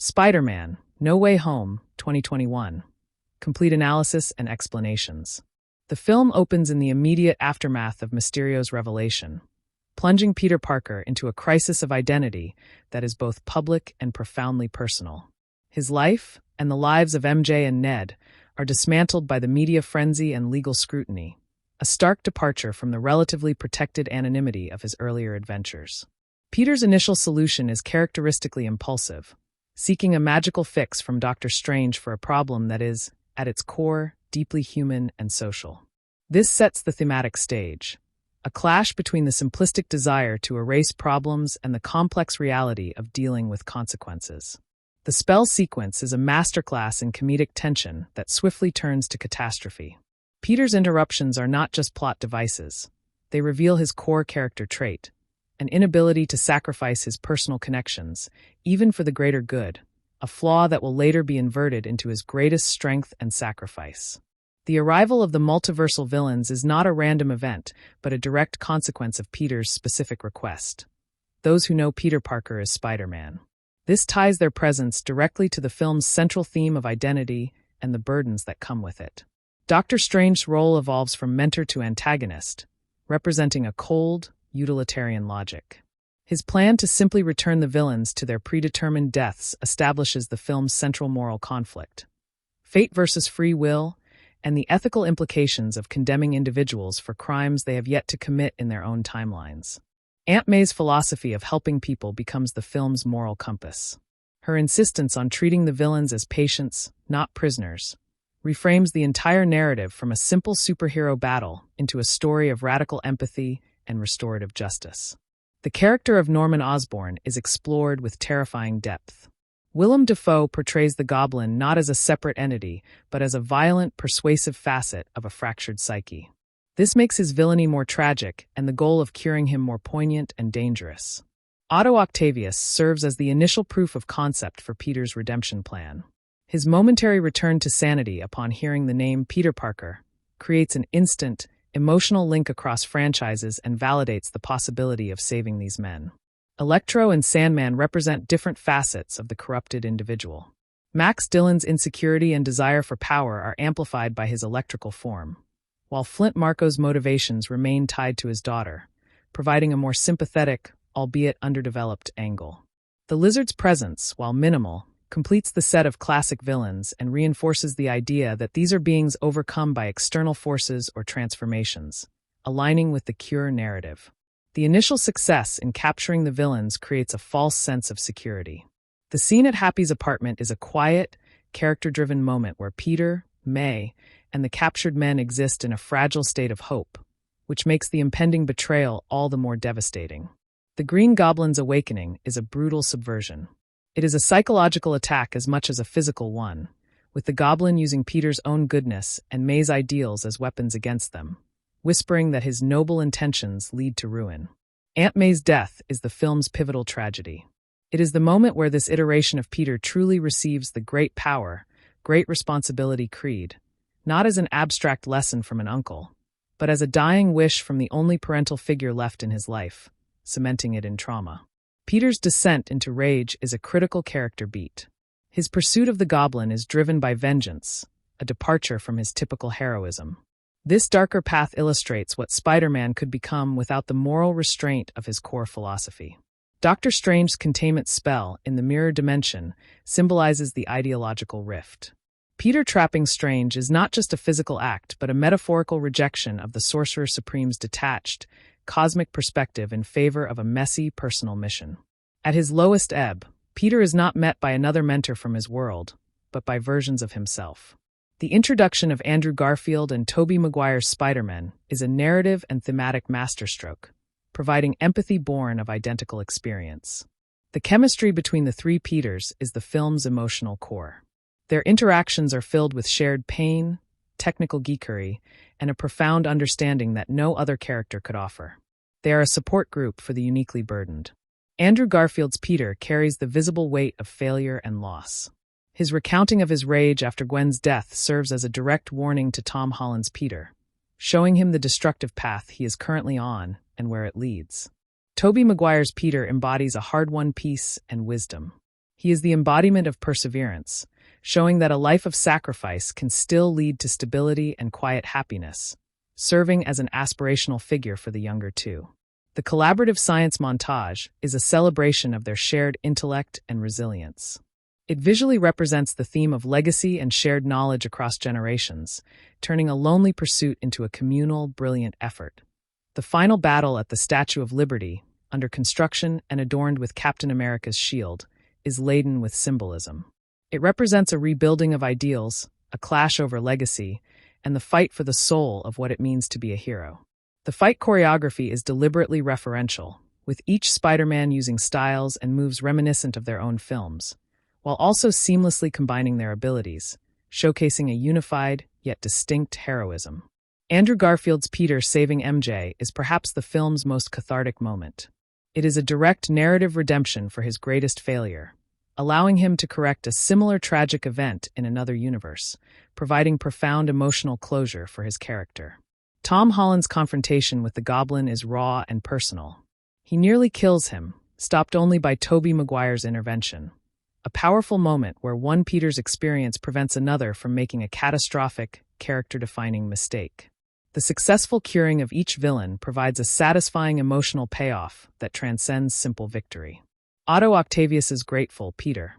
Spider-Man: No Way Home, 2021. Complete analysis and explanations. The film opens in the immediate aftermath of Mysterio's revelation, plunging Peter Parker into a crisis of identity that is both public and profoundly personal. His life, and the lives of MJ and Ned, are dismantled by the media frenzy and legal scrutiny, a stark departure from the relatively protected anonymity of his earlier adventures. Peter's initial solution is characteristically impulsive, seeking a magical fix from Dr. Strange for a problem that is, at its core, deeply human and social. This sets the thematic stage, a clash between the simplistic desire to erase problems and the complex reality of dealing with consequences. The spell sequence is a masterclass in comedic tension that swiftly turns to catastrophe. Peter's interruptions are not just plot devices. They reveal his core character trait, an inability to sacrifice his personal connections, even for the greater good, a flaw that will later be inverted into his greatest strength and sacrifice. The arrival of the multiversal villains is not a random event, but a direct consequence of Peter's specific request. Those who know Peter Parker as Spider-Man. This ties their presence directly to the film's central theme of identity and the burdens that come with it. Dr. Strange's role evolves from mentor to antagonist, representing a cold, utilitarian logic. His plan to simply return the villains to their predetermined deaths establishes the film's central moral conflict. Fate versus free will, and the ethical implications of condemning individuals for crimes they have yet to commit in their own timelines. Aunt May's philosophy of helping people becomes the film's moral compass. Her insistence on treating the villains as patients, not prisoners, reframes the entire narrative from a simple superhero battle into a story of radical empathy and restorative justice. The character of Norman Osborn is explored with terrifying depth. Willem Dafoe portrays the Goblin not as a separate entity, but as a violent, persuasive facet of a fractured psyche. This makes his villainy more tragic and the goal of curing him more poignant and dangerous. Otto Octavius serves as the initial proof of concept for Peter's redemption plan. His momentary return to sanity upon hearing the name Peter Parker creates an instant, emotional link across franchises and validates the possibility of saving these men. Electro and Sandman represent different facets of the corrupted individual. Max Dillon's insecurity and desire for power are amplified by his electrical form, while Flint Marko's motivations remain tied to his daughter, providing a more sympathetic, albeit underdeveloped, angle. The Lizard's presence, while minimal, completes the set of classic villains and reinforces the idea that these are beings overcome by external forces or transformations, aligning with the Cure narrative. The initial success in capturing the villains creates a false sense of security. The scene at Happy's apartment is a quiet, character-driven moment where Peter, May, and the captured men exist in a fragile state of hope, which makes the impending betrayal all the more devastating. The Green Goblin's awakening is a brutal subversion. It is a psychological attack as much as a physical one, with the Goblin using Peter's own goodness and May's ideals as weapons against them, whispering that his noble intentions lead to ruin. Aunt May's death is the film's pivotal tragedy. It is the moment where this iteration of Peter truly receives the great power, great responsibility creed, not as an abstract lesson from an uncle, but as a dying wish from the only parental figure left in his life, cementing it in trauma. Peter's descent into rage is a critical character beat. His pursuit of the Goblin is driven by vengeance, a departure from his typical heroism. This darker path illustrates what Spider-Man could become without the moral restraint of his core philosophy. Doctor Strange's containment spell in the mirror dimension symbolizes the ideological rift. Peter trapping Strange is not just a physical act, but a metaphorical rejection of the Sorcerer Supreme's detached, cosmic perspective in favor of a messy, personal mission. At his lowest ebb, Peter is not met by another mentor from his world, but by versions of himself. The introduction of Andrew Garfield and Tobey Maguire's Spider-Man is a narrative and thematic masterstroke, providing empathy born of identical experience. The chemistry between the three Peters is the film's emotional core. Their interactions are filled with shared pain, technical geekery, and a profound understanding that no other character could offer. They are a support group for the uniquely burdened. Andrew Garfield's Peter carries the visible weight of failure and loss. His recounting of his rage after Gwen's death serves as a direct warning to Tom Holland's Peter, showing him the destructive path he is currently on and where it leads. Tobey Maguire's Peter embodies a hard-won peace and wisdom. He is the embodiment of perseverance, showing that a life of sacrifice can still lead to stability and quiet happiness, serving as an aspirational figure for the younger two. The collaborative science montage is a celebration of their shared intellect and resilience. It visually represents the theme of legacy and shared knowledge across generations, turning a lonely pursuit into a communal, brilliant effort. The final battle at the Statue of Liberty, under construction and adorned with Captain America's shield, is laden with symbolism. It represents a rebuilding of ideals, a clash over legacy, and the fight for the soul of what it means to be a hero. The fight choreography is deliberately referential, with each Spider-Man using styles and moves reminiscent of their own films, while also seamlessly combining their abilities, showcasing a unified yet distinct heroism. Andrew Garfield's Peter saving MJ is perhaps the film's most cathartic moment. It is a direct narrative redemption for his greatest failure, allowing him to correct a similar tragic event in another universe, providing profound emotional closure for his character. Tom Holland's confrontation with the Goblin is raw and personal. He nearly kills him, stopped only by Tobey Maguire's intervention. A powerful moment where one Peter's experience prevents another from making a catastrophic, character-defining mistake. The successful curing of each villain provides a satisfying emotional payoff that transcends simple victory. Otto Octavius's grateful Peter,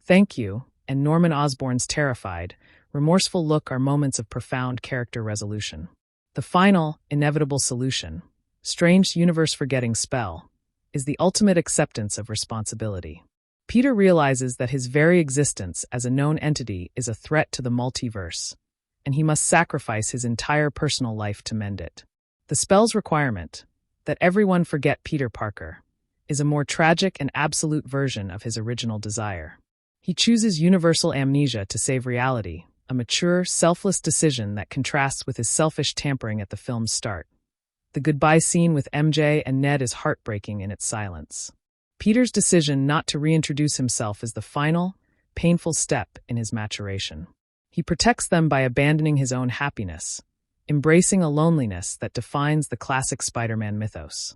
thank you, and Norman Osborn's terrified, remorseful look are moments of profound character resolution. The final, inevitable solution, Strange universe-forgetting spell, is the ultimate acceptance of responsibility. Peter realizes that his very existence as a known entity is a threat to the multiverse, and he must sacrifice his entire personal life to mend it. The spell's requirement, that everyone forget Peter Parker, is a more tragic and absolute version of his original desire. He chooses universal amnesia to save reality, a mature, selfless decision that contrasts with his selfish tampering at the film's start. The goodbye scene with MJ and Ned is heartbreaking in its silence. Peter's decision not to reintroduce himself is the final, painful step in his maturation. He protects them by abandoning his own happiness, embracing a loneliness that defines the classic Spider-Man mythos.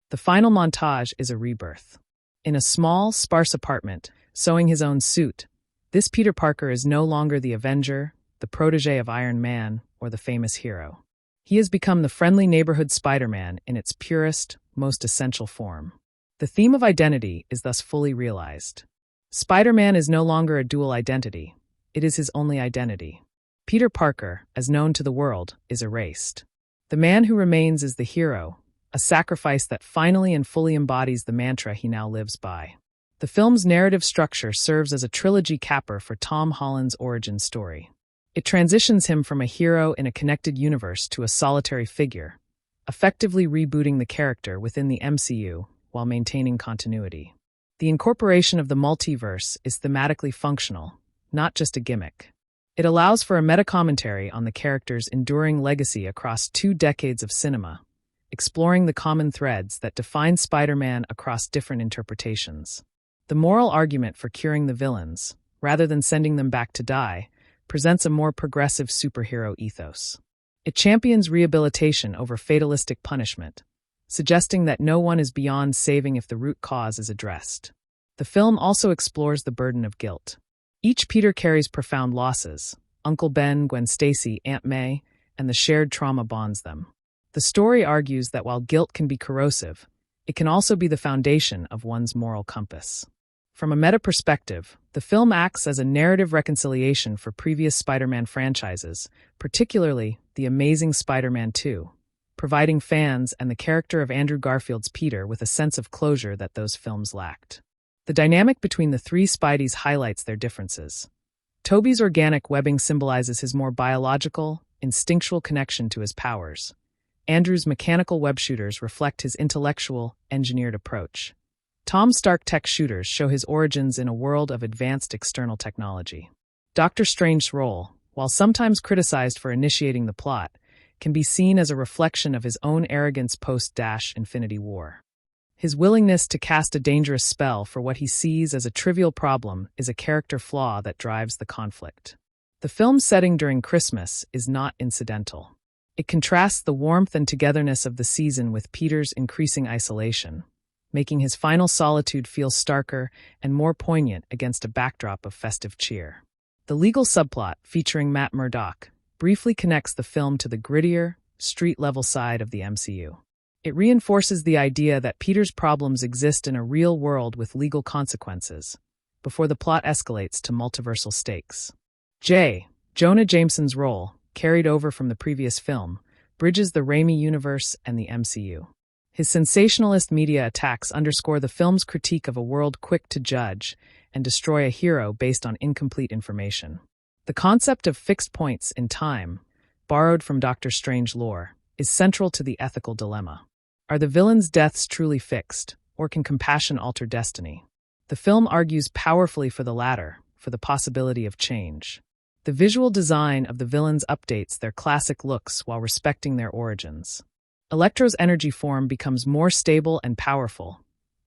The final montage is a rebirth. In a small, sparse apartment, sewing his own suit, this Peter Parker is no longer the Avenger, the protege of Iron Man, or the famous hero. He has become the friendly neighborhood Spider-Man in its purest, most essential form. The theme of identity is thus fully realized. Spider-Man is no longer a dual identity. It is his only identity. Peter Parker, as known to the world, is erased. The man who remains is the hero, a sacrifice that finally and fully embodies the mantra he now lives by. The film's narrative structure serves as a trilogy capper for Tom Holland's origin story. It transitions him from a hero in a connected universe to a solitary figure, effectively rebooting the character within the MCU while maintaining continuity. The incorporation of the multiverse is thematically functional, not just a gimmick. It allows for a meta-commentary on the character's enduring legacy across 2 decades of cinema, exploring the common threads that define Spider-Man across different interpretations. The moral argument for curing the villains, rather than sending them back to die, presents a more progressive superhero ethos. It champions rehabilitation over fatalistic punishment, suggesting that no one is beyond saving if the root cause is addressed. The film also explores the burden of guilt. Each Peter carries profound losses: Uncle Ben, Gwen Stacy, Aunt May, and the shared trauma bonds them. The story argues that while guilt can be corrosive, it can also be the foundation of one's moral compass. From a meta perspective, the film acts as a narrative reconciliation for previous Spider-Man franchises, particularly The Amazing Spider-Man 2, providing fans and the character of Andrew Garfield's Peter with a sense of closure that those films lacked. The dynamic between the 3 Spideys highlights their differences. Tobey's organic webbing symbolizes his more biological, instinctual connection to his powers. Andrew's mechanical web shooters reflect his intellectual, engineered approach. Tom's Stark tech shooters show his origins in a world of advanced external technology. Doctor Strange's role, while sometimes criticized for initiating the plot, can be seen as a reflection of his own arrogance post-Infinity War. His willingness to cast a dangerous spell for what he sees as a trivial problem is a character flaw that drives the conflict. The film's setting during Christmas is not incidental. It contrasts the warmth and togetherness of the season with Peter's increasing isolation, making his final solitude feel starker and more poignant against a backdrop of festive cheer. The legal subplot, featuring Matt Murdock, briefly connects the film to the grittier, street-level side of the MCU. It reinforces the idea that Peter's problems exist in a real world with legal consequences, before the plot escalates to multiversal stakes. Jonah Jameson's role, carried over from the previous film, bridges the Raimi universe and the MCU. His sensationalist media attacks underscore the film's critique of a world quick to judge and destroy a hero based on incomplete information. The concept of fixed points in time, borrowed from Doctor Strange lore, is central to the ethical dilemma. Are the villains' deaths truly fixed, or can compassion alter destiny? The film argues powerfully for the latter, for the possibility of change. The visual design of the villains updates their classic looks while respecting their origins. Electro's energy form becomes more stable and powerful.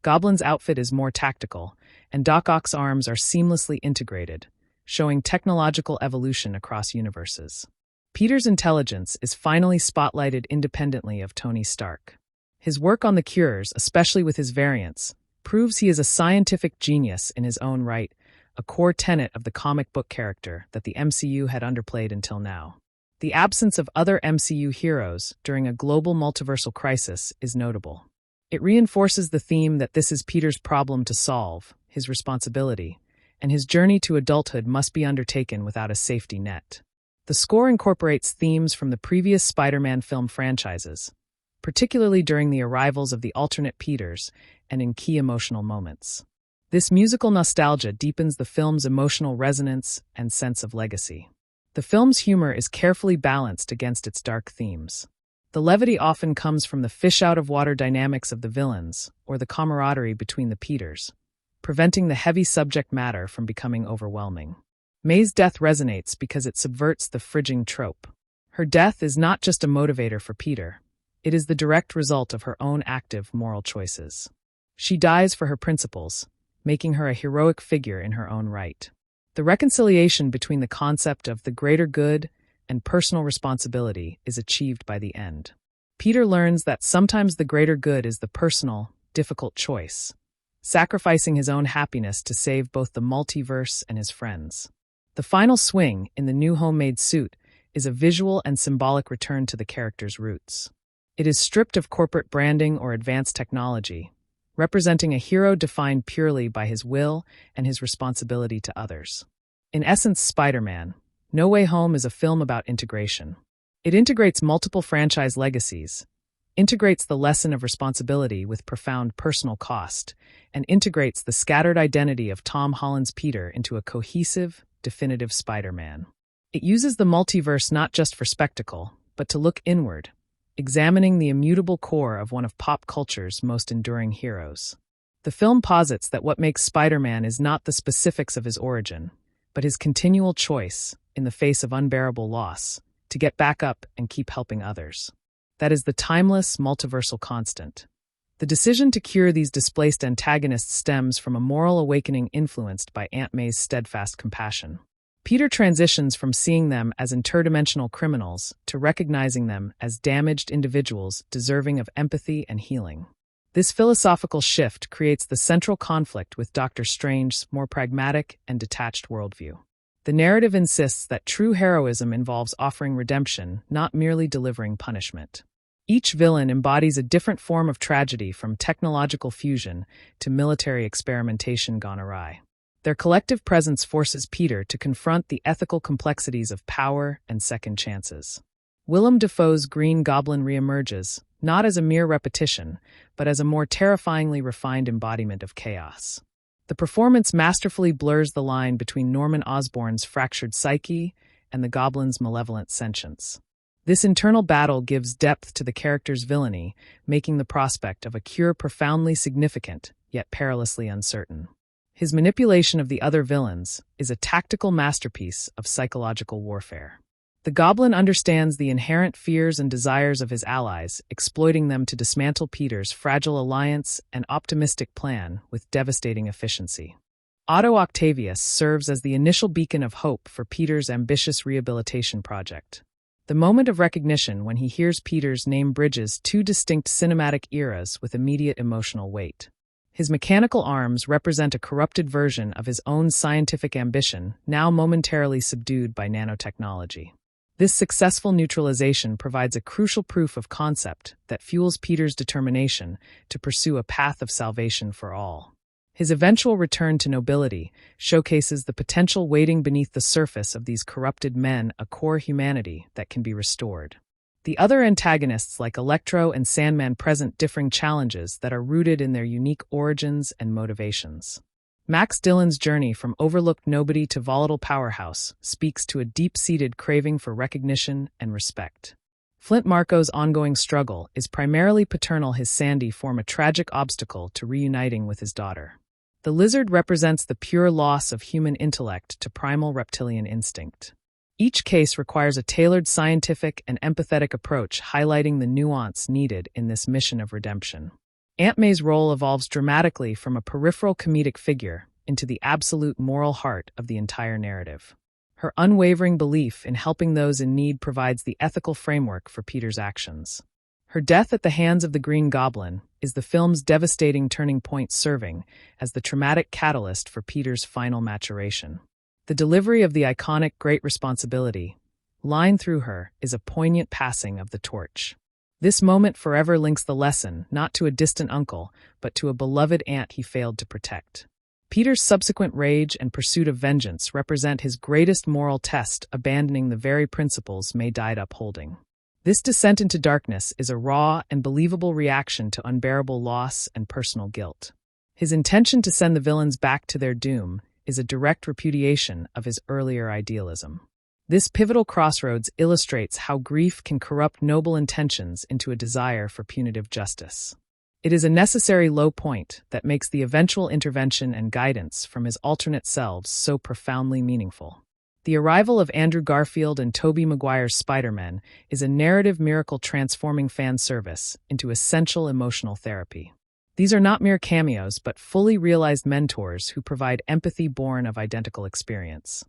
Goblin's outfit is more tactical, and Doc Ock's arms are seamlessly integrated, showing technological evolution across universes. Peter's intelligence is finally spotlighted independently of Tony Stark. His work on the cures, especially with his variants, proves he is a scientific genius in his own right, a core tenet of the comic book character that the MCU had underplayed until now. The absence of other MCU heroes during a global multiversal crisis is notable. It reinforces the theme that this is Peter's problem to solve, his responsibility, and his journey to adulthood must be undertaken without a safety net. The score incorporates themes from the previous Spider-Man film franchises, particularly during the arrivals of the alternate Peters and in key emotional moments. This musical nostalgia deepens the film's emotional resonance and sense of legacy. The film's humor is carefully balanced against its dark themes. The levity often comes from the fish-out-of-water dynamics of the villains or the camaraderie between the Peters, preventing the heavy subject matter from becoming overwhelming. May's death resonates because it subverts the Frigging trope. Her death is not just a motivator for Peter. It is the direct result of her own active moral choices. She dies for her principles, making her a heroic figure in her own right. The reconciliation between the concept of the greater good and personal responsibility is achieved by the end. Peter learns that sometimes the greater good is the personal, difficult choice, sacrificing his own happiness to save both the multiverse and his friends. The final swing in the new homemade suit is a visual and symbolic return to the character's roots. It is stripped of corporate branding or advanced technology, representing a hero defined purely by his will and his responsibility to others. In essence, Spider-Man: No Way Home is a film about integration. It integrates multiple franchise legacies, integrates the lesson of responsibility with profound personal cost, and integrates the scattered identity of Tom Holland's Peter into a cohesive, definitive Spider-Man. It uses the multiverse not just for spectacle, but to look inward, examining the immutable core of one of pop culture's most enduring heroes. The film posits that what makes Spider-Man is not the specifics of his origin, but his continual choice, in the face of unbearable loss, to get back up and keep helping others. That is the timeless, multiversal constant. The decision to cure these displaced antagonists stems from a moral awakening influenced by Aunt May's steadfast compassion. Peter transitions from seeing them as interdimensional criminals to recognizing them as damaged individuals deserving of empathy and healing. This philosophical shift creates the central conflict with Doctor Strange's more pragmatic and detached worldview. The narrative insists that true heroism involves offering redemption, not merely delivering punishment. Each villain embodies a different form of tragedy, from technological fusion to military experimentation gone awry. Their collective presence forces Peter to confront the ethical complexities of power and second chances. Willem Dafoe's Green Goblin reemerges, not as a mere repetition, but as a more terrifyingly refined embodiment of chaos. The performance masterfully blurs the line between Norman Osborn's fractured psyche and the Goblin's malevolent sentience. This internal battle gives depth to the character's villainy, making the prospect of a cure profoundly significant, yet perilously uncertain. His manipulation of the other villains is a tactical masterpiece of psychological warfare. The Goblin understands the inherent fears and desires of his allies, exploiting them to dismantle Peter's fragile alliance and optimistic plan with devastating efficiency. Otto Octavius serves as the initial beacon of hope for Peter's ambitious rehabilitation project. The moment of recognition when he hears Peter's name bridges two distinct cinematic eras with immediate emotional weight. His mechanical arms represent a corrupted version of his own scientific ambition, now momentarily subdued by nanotechnology. This successful neutralization provides a crucial proof of concept that fuels Peter's determination to pursue a path of salvation for all. His eventual return to nobility showcases the potential waiting beneath the surface of these corrupted men, a core humanity that can be restored. The other antagonists like Electro and Sandman present differing challenges that are rooted in their unique origins and motivations. Max Dillon's journey from overlooked nobody to volatile powerhouse speaks to a deep-seated craving for recognition and respect. Flint Marco's ongoing struggle is primarily paternal. His Sandy form a tragic obstacle to reuniting with his daughter. The lizard represents the pure loss of human intellect to primal reptilian instinct. Each case requires a tailored scientific and empathetic approach, highlighting the nuance needed in this mission of redemption. Aunt May's role evolves dramatically from a peripheral comedic figure into the absolute moral heart of the entire narrative. Her unwavering belief in helping those in need provides the ethical framework for Peter's actions. Her death at the hands of the Green Goblin is the film's devastating turning point, serving as the traumatic catalyst for Peter's final maturation. The delivery of the iconic "Great Responsibility" line through her is a poignant passing of the torch. This moment forever links the lesson not to a distant uncle, but to a beloved aunt he failed to protect. Peter's subsequent rage and pursuit of vengeance represent his greatest moral test, abandoning the very principles May died upholding. This descent into darkness is a raw and believable reaction to unbearable loss and personal guilt. His intention to send the villains back to their doom is a direct repudiation of his earlier idealism. This pivotal crossroads illustrates how grief can corrupt noble intentions into a desire for punitive justice. It is a necessary low point that makes the eventual intervention and guidance from his alternate selves so profoundly meaningful. The arrival of Andrew Garfield and Tobey Maguire's Spider-Man is a narrative miracle, transforming fan service into essential emotional therapy. These are not mere cameos, but fully realized mentors who provide empathy born of identical experience.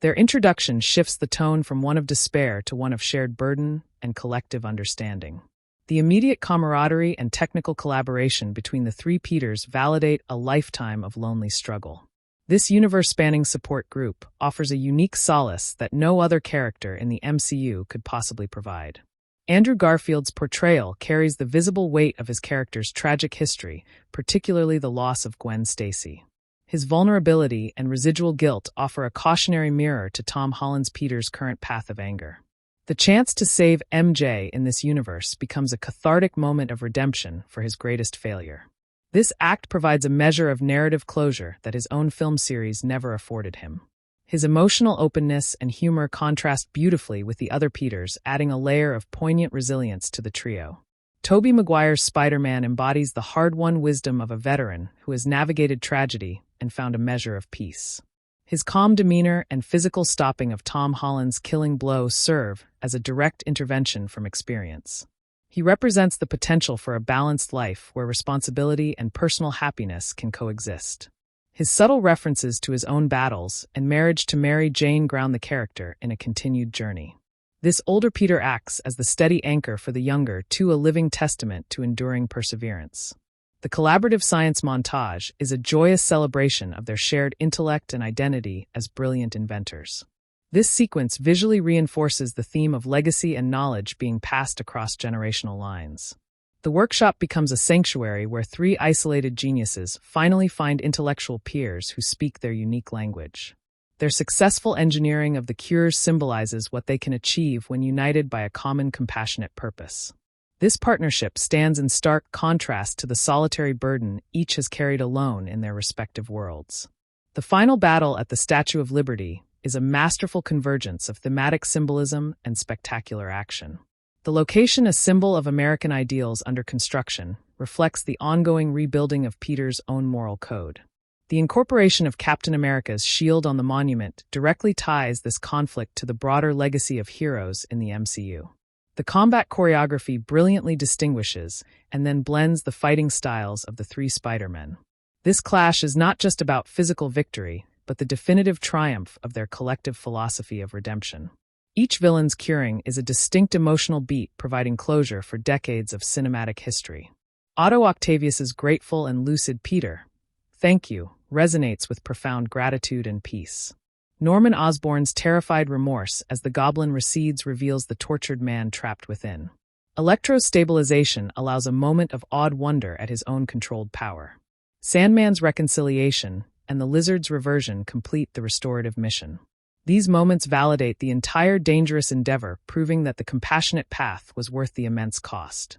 Their introduction shifts the tone from one of despair to one of shared burden and collective understanding. The immediate camaraderie and technical collaboration between the three Peters validate a lifetime of lonely struggle. This universe-spanning support group offers a unique solace that no other character in the MCU could possibly provide. Andrew Garfield's portrayal carries the visible weight of his character's tragic history, particularly the loss of Gwen Stacy. His vulnerability and residual guilt offer a cautionary mirror to Tom Holland's Peter's current path of anger. The chance to save MJ in this universe becomes a cathartic moment of redemption for his greatest failure. This act provides a measure of narrative closure that his own film series never afforded him. His emotional openness and humor contrast beautifully with the other Peters, adding a layer of poignant resilience to the trio. Tobey Maguire's Spider-Man embodies the hard-won wisdom of a veteran who has navigated tragedy and found a measure of peace. His calm demeanor and physical stopping of Tom Holland's killing blow serve as a direct intervention from experience. He represents the potential for a balanced life where responsibility and personal happiness can coexist. His subtle references to his own battles and marriage to Mary Jane ground the character in a continued journey. This older Peter acts as the steady anchor for the younger, a living testament to enduring perseverance. The collaborative science montage is a joyous celebration of their shared intellect and identity as brilliant inventors. This sequence visually reinforces the theme of legacy and knowledge being passed across generational lines. The workshop becomes a sanctuary where three isolated geniuses finally find intellectual peers who speak their unique language. Their successful engineering of the cures symbolizes what they can achieve when united by a common compassionate purpose. This partnership stands in stark contrast to the solitary burden each has carried alone in their respective worlds. The final battle at the Statue of Liberty is a masterful convergence of thematic symbolism and spectacular action. The location, a symbol of American ideals under construction, reflects the ongoing rebuilding of Peter's own moral code. The incorporation of Captain America's shield on the monument directly ties this conflict to the broader legacy of heroes in the MCU. The combat choreography brilliantly distinguishes and then blends the fighting styles of the three Spider-Men. This clash is not just about physical victory, but the definitive triumph of their collective philosophy of redemption. Each villain's curing is a distinct emotional beat, providing closure for decades of cinematic history. Otto Octavius's grateful and lucid Peter, "Thank you," resonates with profound gratitude and peace. Norman Osborn's terrified remorse as the goblin recedes reveals the tortured man trapped within. Electro's stabilization allows a moment of awed wonder at his own controlled power. Sandman's reconciliation and the lizard's reversion complete the restorative mission. These moments validate the entire dangerous endeavor, proving that the compassionate path was worth the immense cost.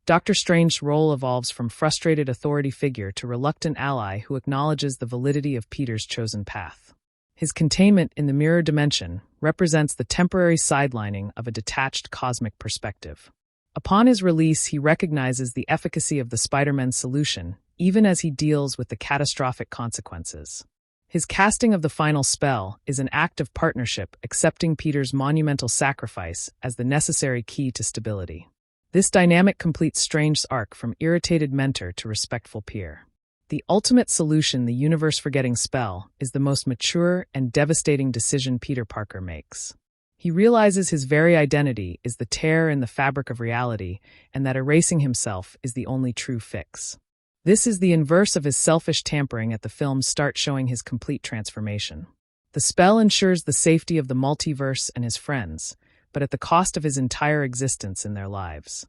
Doctor Strange's role evolves from frustrated authority figure to reluctant ally who acknowledges the validity of Peter's chosen path. His containment in the mirror dimension represents the temporary sidelining of a detached cosmic perspective. Upon his release, he recognizes the efficacy of the Spider-Man solution, even as he deals with the catastrophic consequences. His casting of the final spell is an act of partnership, accepting Peter's monumental sacrifice as the necessary key to stability. This dynamic completes Strange's arc from irritated mentor to respectful peer. The ultimate solution, the universe-forgetting spell, is the most mature and devastating decision Peter Parker makes. He realizes his very identity is the tear in the fabric of reality, and that erasing himself is the only true fix. This is the inverse of his selfish tampering at the film's start, showing his complete transformation. The spell ensures the safety of the multiverse and his friends, but at the cost of his entire existence in their lives.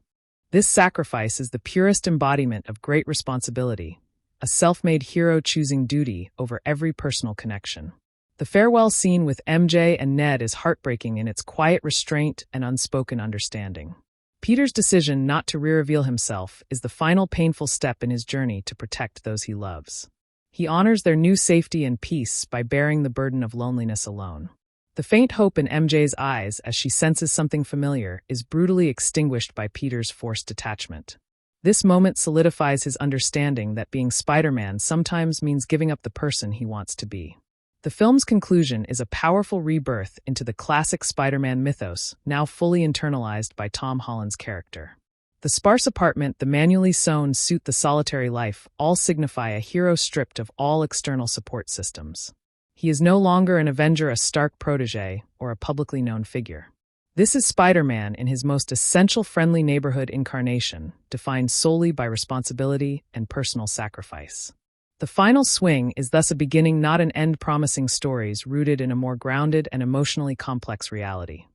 This sacrifice is the purest embodiment of great responsibility, a self-made hero choosing duty over every personal connection. The farewell scene with MJ and Ned is heartbreaking in its quiet restraint and unspoken understanding. Peter's decision not to re-reveal himself is the final painful step in his journey to protect those he loves. He honors their new safety and peace by bearing the burden of loneliness alone. The faint hope in MJ's eyes as she senses something familiar is brutally extinguished by Peter's forced detachment. This moment solidifies his understanding that being Spider-Man sometimes means giving up the person he wants to be. The film's conclusion is a powerful rebirth into the classic Spider-Man mythos, now fully internalized by Tom Holland's character. The sparse apartment, the manually sewn suit, the solitary life, all signify a hero stripped of all external support systems. He is no longer an Avenger, a Stark protege, or a publicly known figure. This is Spider-Man in his most essential friendly neighborhood incarnation, defined solely by responsibility and personal sacrifice. The final swing is thus a beginning, not an end, promising stories rooted in a more grounded and emotionally complex reality.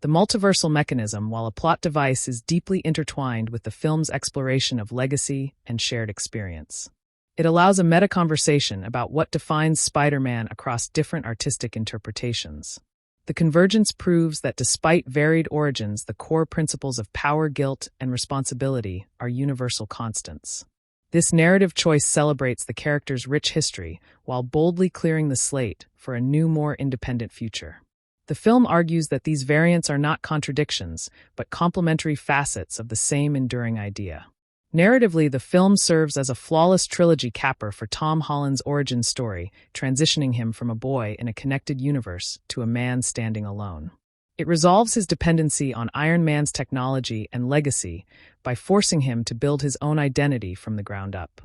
The multiversal mechanism, while a plot device, is deeply intertwined with the film's exploration of legacy and shared experience. It allows a meta-conversation about what defines Spider-Man across different artistic interpretations. The convergence proves that despite varied origins, the core principles of power, guilt, and responsibility are universal constants. This narrative choice celebrates the character's rich history while boldly clearing the slate for a new, more independent future. The film argues that these variants are not contradictions, but complementary facets of the same enduring idea. Narratively, the film serves as a flawless trilogy capper for Tom Holland's origin story, transitioning him from a boy in a connected universe to a man standing alone. It resolves his dependency on Iron Man's technology and legacy by forcing him to build his own identity from the ground up.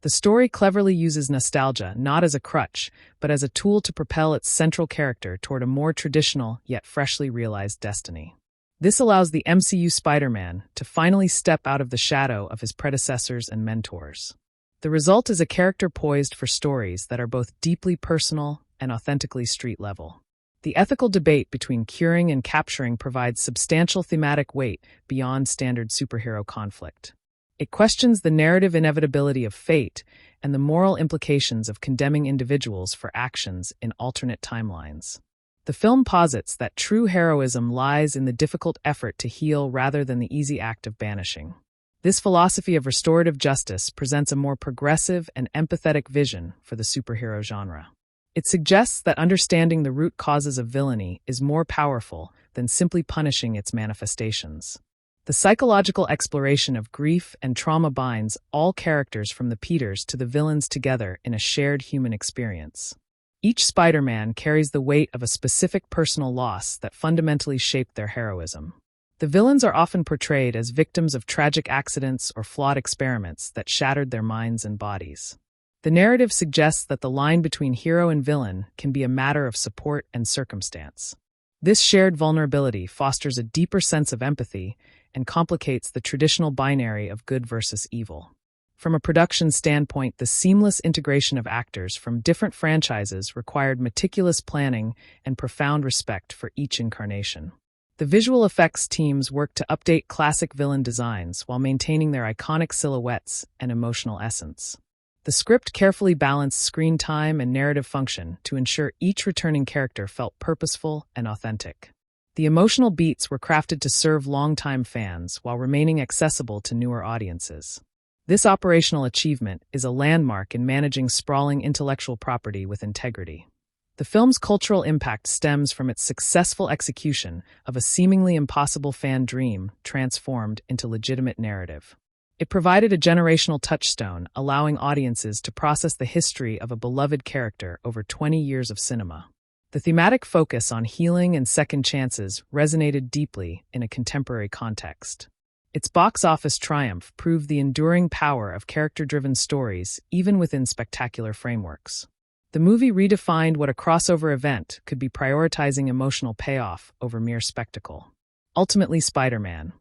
The story cleverly uses nostalgia not as a crutch, but as a tool to propel its central character toward a more traditional yet freshly realized destiny. This allows the MCU Spider-Man to finally step out of the shadow of his predecessors and mentors. The result is a character poised for stories that are both deeply personal and authentically street-level. The ethical debate between curing and capturing provides substantial thematic weight beyond standard superhero conflict. It questions the narrative inevitability of fate and the moral implications of condemning individuals for actions in alternate timelines. The film posits that true heroism lies in the difficult effort to heal rather than the easy act of banishing. This philosophy of restorative justice presents a more progressive and empathetic vision for the superhero genre. It suggests that understanding the root causes of villainy is more powerful than simply punishing its manifestations. The psychological exploration of grief and trauma binds all characters from the Peters to the villains together in a shared human experience. Each Spider-Man carries the weight of a specific personal loss that fundamentally shaped their heroism. The villains are often portrayed as victims of tragic accidents or flawed experiments that shattered their minds and bodies. The narrative suggests that the line between hero and villain can be a matter of support and circumstance. This shared vulnerability fosters a deeper sense of empathy and complicates the traditional binary of good versus evil. From a production standpoint, the seamless integration of actors from different franchises required meticulous planning and profound respect for each incarnation. The visual effects teams worked to update classic villain designs while maintaining their iconic silhouettes and emotional essence. The script carefully balanced screen time and narrative function to ensure each returning character felt purposeful and authentic. The emotional beats were crafted to serve longtime fans while remaining accessible to newer audiences. This operational achievement is a landmark in managing sprawling intellectual property with integrity. The film's cultural impact stems from its successful execution of a seemingly impossible fan dream transformed into legitimate narrative. It provided a generational touchstone, allowing audiences to process the history of a beloved character over 20 years of cinema. The thematic focus on healing and second chances resonated deeply in a contemporary context. Its box office triumph proved the enduring power of character-driven stories even within spectacular frameworks. The movie redefined what a crossover event could be, prioritizing emotional payoff over mere spectacle. Ultimately, Spider-Man: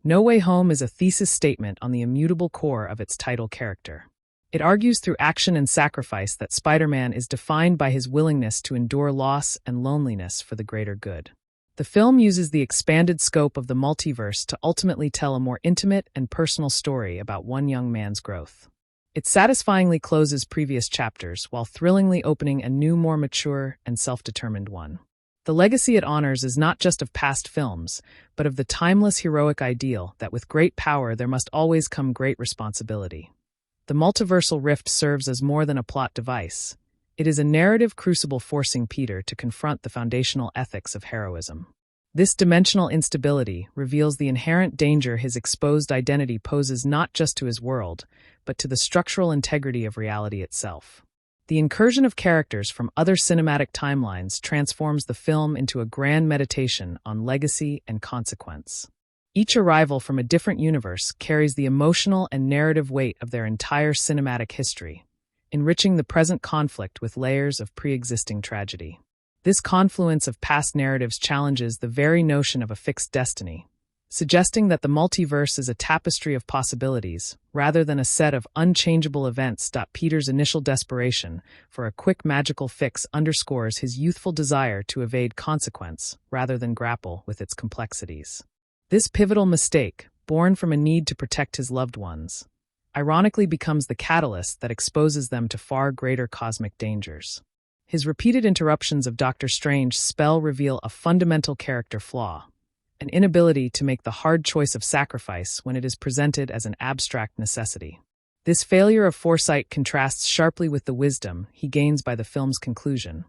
No Way Home is a thesis statement on the immutable core of its title character. It argues through action and sacrifice that Spider-Man is defined by his willingness to endure loss and loneliness for the greater good. The film uses the expanded scope of the multiverse to ultimately tell a more intimate and personal story about one young man's growth. It satisfyingly closes previous chapters while thrillingly opening a new, more mature and self-determined one. The legacy it honors is not just of past films, but of the timeless heroic ideal that with great power there must always come great responsibility. The multiversal rift serves as more than a plot device. It is a narrative crucible forcing Peter to confront the foundational ethics of heroism. This dimensional instability reveals the inherent danger his exposed identity poses not just to his world, but to the structural integrity of reality itself. The incursion of characters from other cinematic timelines transforms the film into a grand meditation on legacy and consequence. Each arrival from a different universe carries the emotional and narrative weight of their entire cinematic history, enriching the present conflict with layers of pre-existing tragedy. This confluence of past narratives challenges the very notion of a fixed destiny, suggesting that the multiverse is a tapestry of possibilities rather than a set of unchangeable events. Peter's initial desperation for a quick magical fix underscores his youthful desire to evade consequence rather than grapple with its complexities. This pivotal mistake, born from a need to protect his loved ones, ironically becomes the catalyst that exposes them to far greater cosmic dangers. His repeated interruptions of Doctor Strange's spell reveal a fundamental character flaw, an inability to make the hard choice of sacrifice when it is presented as an abstract necessity. This failure of foresight contrasts sharply with the wisdom he gains by the film's conclusion,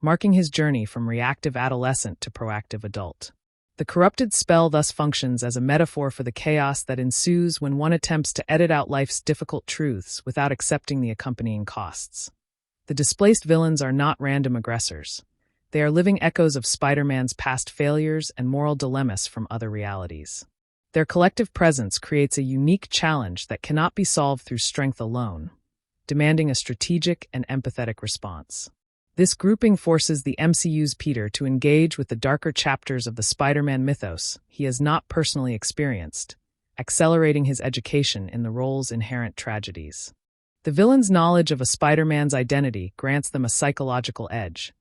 marking his journey from reactive adolescent to proactive adult. The corrupted spell thus functions as a metaphor for the chaos that ensues when one attempts to edit out life's difficult truths without accepting the accompanying costs. The displaced villains are not random aggressors. They are living echoes of Spider-Man's past failures and moral dilemmas from other realities. Their collective presence creates a unique challenge that cannot be solved through strength alone, demanding a strategic and empathetic response. This grouping forces the MCU's Peter to engage with the darker chapters of the Spider-Man mythos he has not personally experienced, accelerating his education in the role's inherent tragedies. The villain's knowledge of a Spider-Man's identity grants them a psychological edge,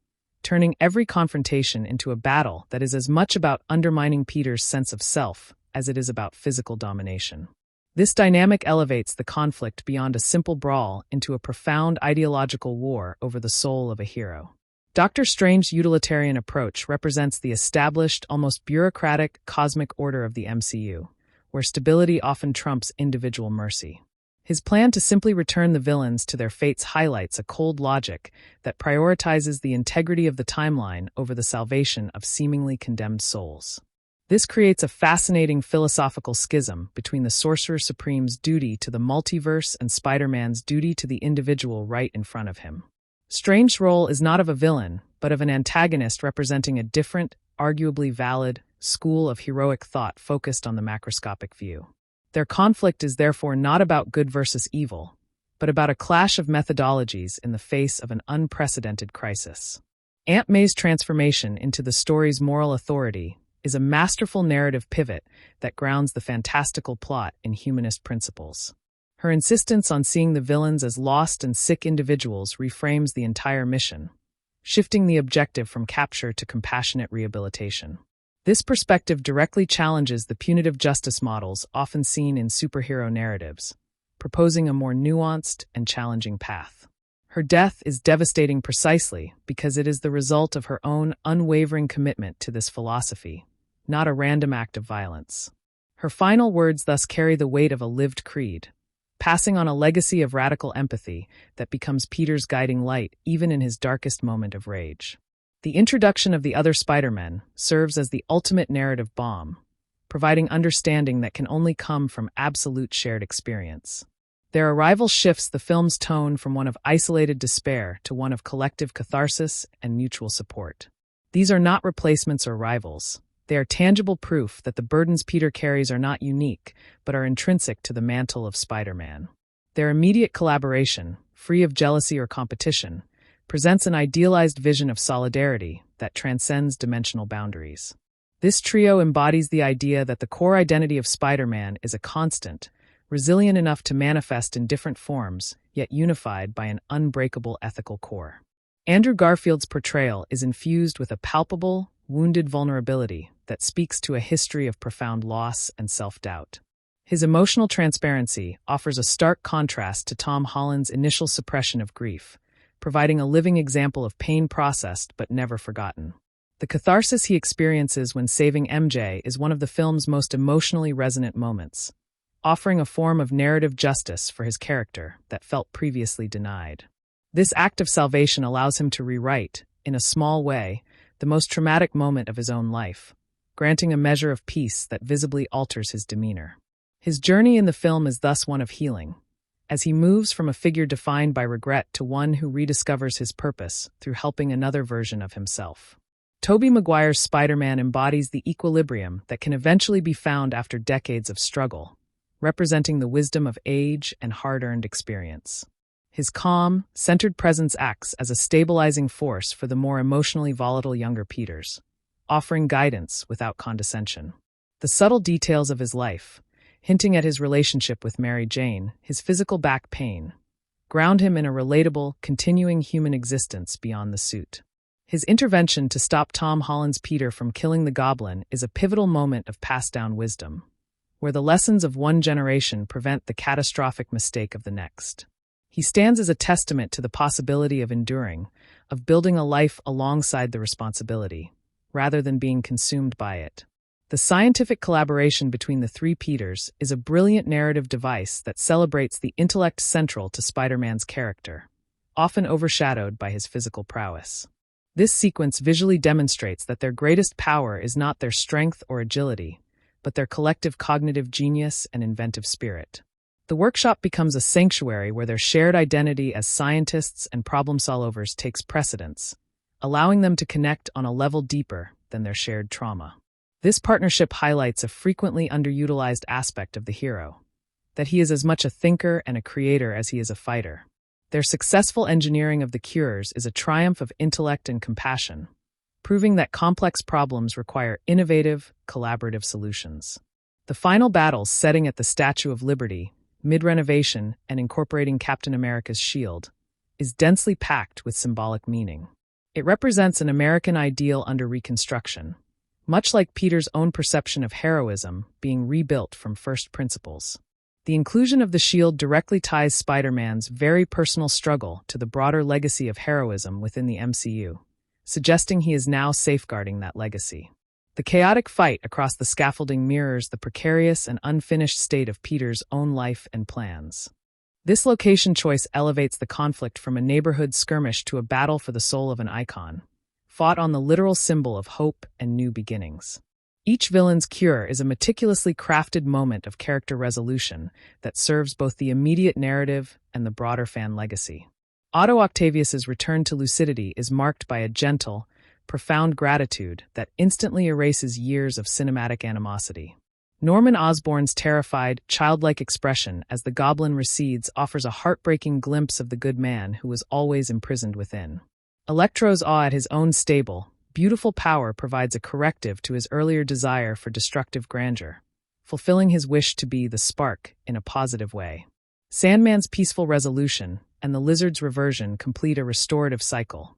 turning every confrontation into a battle that is as much about undermining Peter's sense of self as it is about physical domination. This dynamic elevates the conflict beyond a simple brawl into a profound ideological war over the soul of a hero. Doctor Strange's utilitarian approach represents the established, almost bureaucratic, cosmic order of the MCU, where stability often trumps individual mercy. His plan to simply return the villains to their fates highlights a cold logic that prioritizes the integrity of the timeline over the salvation of seemingly condemned souls. This creates a fascinating philosophical schism between the Sorcerer Supreme's duty to the multiverse and Spider-Man's duty to the individual right in front of him. Strange's role is not of a villain, but of an antagonist representing a different, arguably valid, school of heroic thought focused on the macroscopic view. Their conflict is therefore not about good versus evil, but about a clash of methodologies in the face of an unprecedented crisis. Aunt May's transformation into the story's moral authority is a masterful narrative pivot that grounds the fantastical plot in humanist principles. Her insistence on seeing the villains as lost and sick individuals reframes the entire mission, shifting the objective from capture to compassionate rehabilitation. This perspective directly challenges the punitive justice models often seen in superhero narratives, proposing a more nuanced and challenging path. Her death is devastating precisely because it is the result of her own unwavering commitment to this philosophy, not a random act of violence. Her final words thus carry the weight of a lived creed, passing on a legacy of radical empathy that becomes Peter's guiding light even in his darkest moment of rage. The introduction of the other Spider-Men serves as the ultimate narrative bomb, providing understanding that can only come from absolute shared experience. Their arrival shifts the film's tone from one of isolated despair to one of collective catharsis and mutual support. These are not replacements or rivals. They are tangible proof that the burdens Peter carries are not unique, but are intrinsic to the mantle of Spider-Man. Their immediate collaboration, free of jealousy or competition, presents an idealized vision of solidarity that transcends dimensional boundaries. This trio embodies the idea that the core identity of Spider-Man is a constant, resilient enough to manifest in different forms, yet unified by an unbreakable ethical core. Andrew Garfield's portrayal is infused with a palpable, wounded vulnerability that speaks to a history of profound loss and self-doubt. His emotional transparency offers a stark contrast to Tom Holland's initial suppression of grief, providing a living example of pain processed but never forgotten. The catharsis he experiences when saving MJ is one of the film's most emotionally resonant moments, offering a form of narrative justice for his character that felt previously denied. This act of salvation allows him to rewrite, in a small way, the most traumatic moment of his own life, granting a measure of peace that visibly alters his demeanor. His journey in the film is thus one of healing, as he moves from a figure defined by regret to one who rediscovers his purpose through helping another version of himself. Tobey Maguire's Spider-Man embodies the equilibrium that can eventually be found after decades of struggle, representing the wisdom of age and hard-earned experience. His calm, centered presence acts as a stabilizing force for the more emotionally volatile younger Peters, offering guidance without condescension. The subtle details of his life, hinting at his relationship with Mary Jane, his physical back pain, ground him in a relatable, continuing human existence beyond the suit. His intervention to stop Tom Holland's Peter from killing the Goblin is a pivotal moment of passed-down wisdom, where the lessons of one generation prevent the catastrophic mistake of the next. He stands as a testament to the possibility of enduring, of building a life alongside the responsibility, rather than being consumed by it. The scientific collaboration between the three Peters is a brilliant narrative device that celebrates the intellect central to Spider-Man's character, often overshadowed by his physical prowess. This sequence visually demonstrates that their greatest power is not their strength or agility, but their collective cognitive genius and inventive spirit. The workshop becomes a sanctuary where their shared identity as scientists and problem-solvers takes precedence, allowing them to connect on a level deeper than their shared trauma. This partnership highlights a frequently underutilized aspect of the hero, that he is as much a thinker and a creator as he is a fighter. Their successful engineering of the cures is a triumph of intellect and compassion, proving that complex problems require innovative, collaborative solutions. The final battles setting at the Statue of Liberty, mid-renovation and incorporating Captain America's shield, is densely packed with symbolic meaning. It represents an American ideal under reconstruction, much like Peter's own perception of heroism being rebuilt from first principles. The inclusion of the shield directly ties Spider-Man's very personal struggle to the broader legacy of heroism within the MCU, suggesting he is now safeguarding that legacy. The chaotic fight across the scaffolding mirrors the precarious and unfinished state of Peter's own life and plans. This location choice elevates the conflict from a neighborhood skirmish to a battle for the soul of an icon, fought on the literal symbol of hope and new beginnings. Each villain's cure is a meticulously crafted moment of character resolution that serves both the immediate narrative and the broader fan legacy. Otto Octavius's return to lucidity is marked by a gentle, profound gratitude that instantly erases years of cinematic animosity. Norman Osborn's terrified, childlike expression as the Goblin recedes offers a heartbreaking glimpse of the good man who was always imprisoned within. Electro's awe at his own stable, beautiful power provides a corrective to his earlier desire for destructive grandeur, fulfilling his wish to be the spark in a positive way. Sandman's peaceful resolution and the lizard's reversion complete a restorative cycle,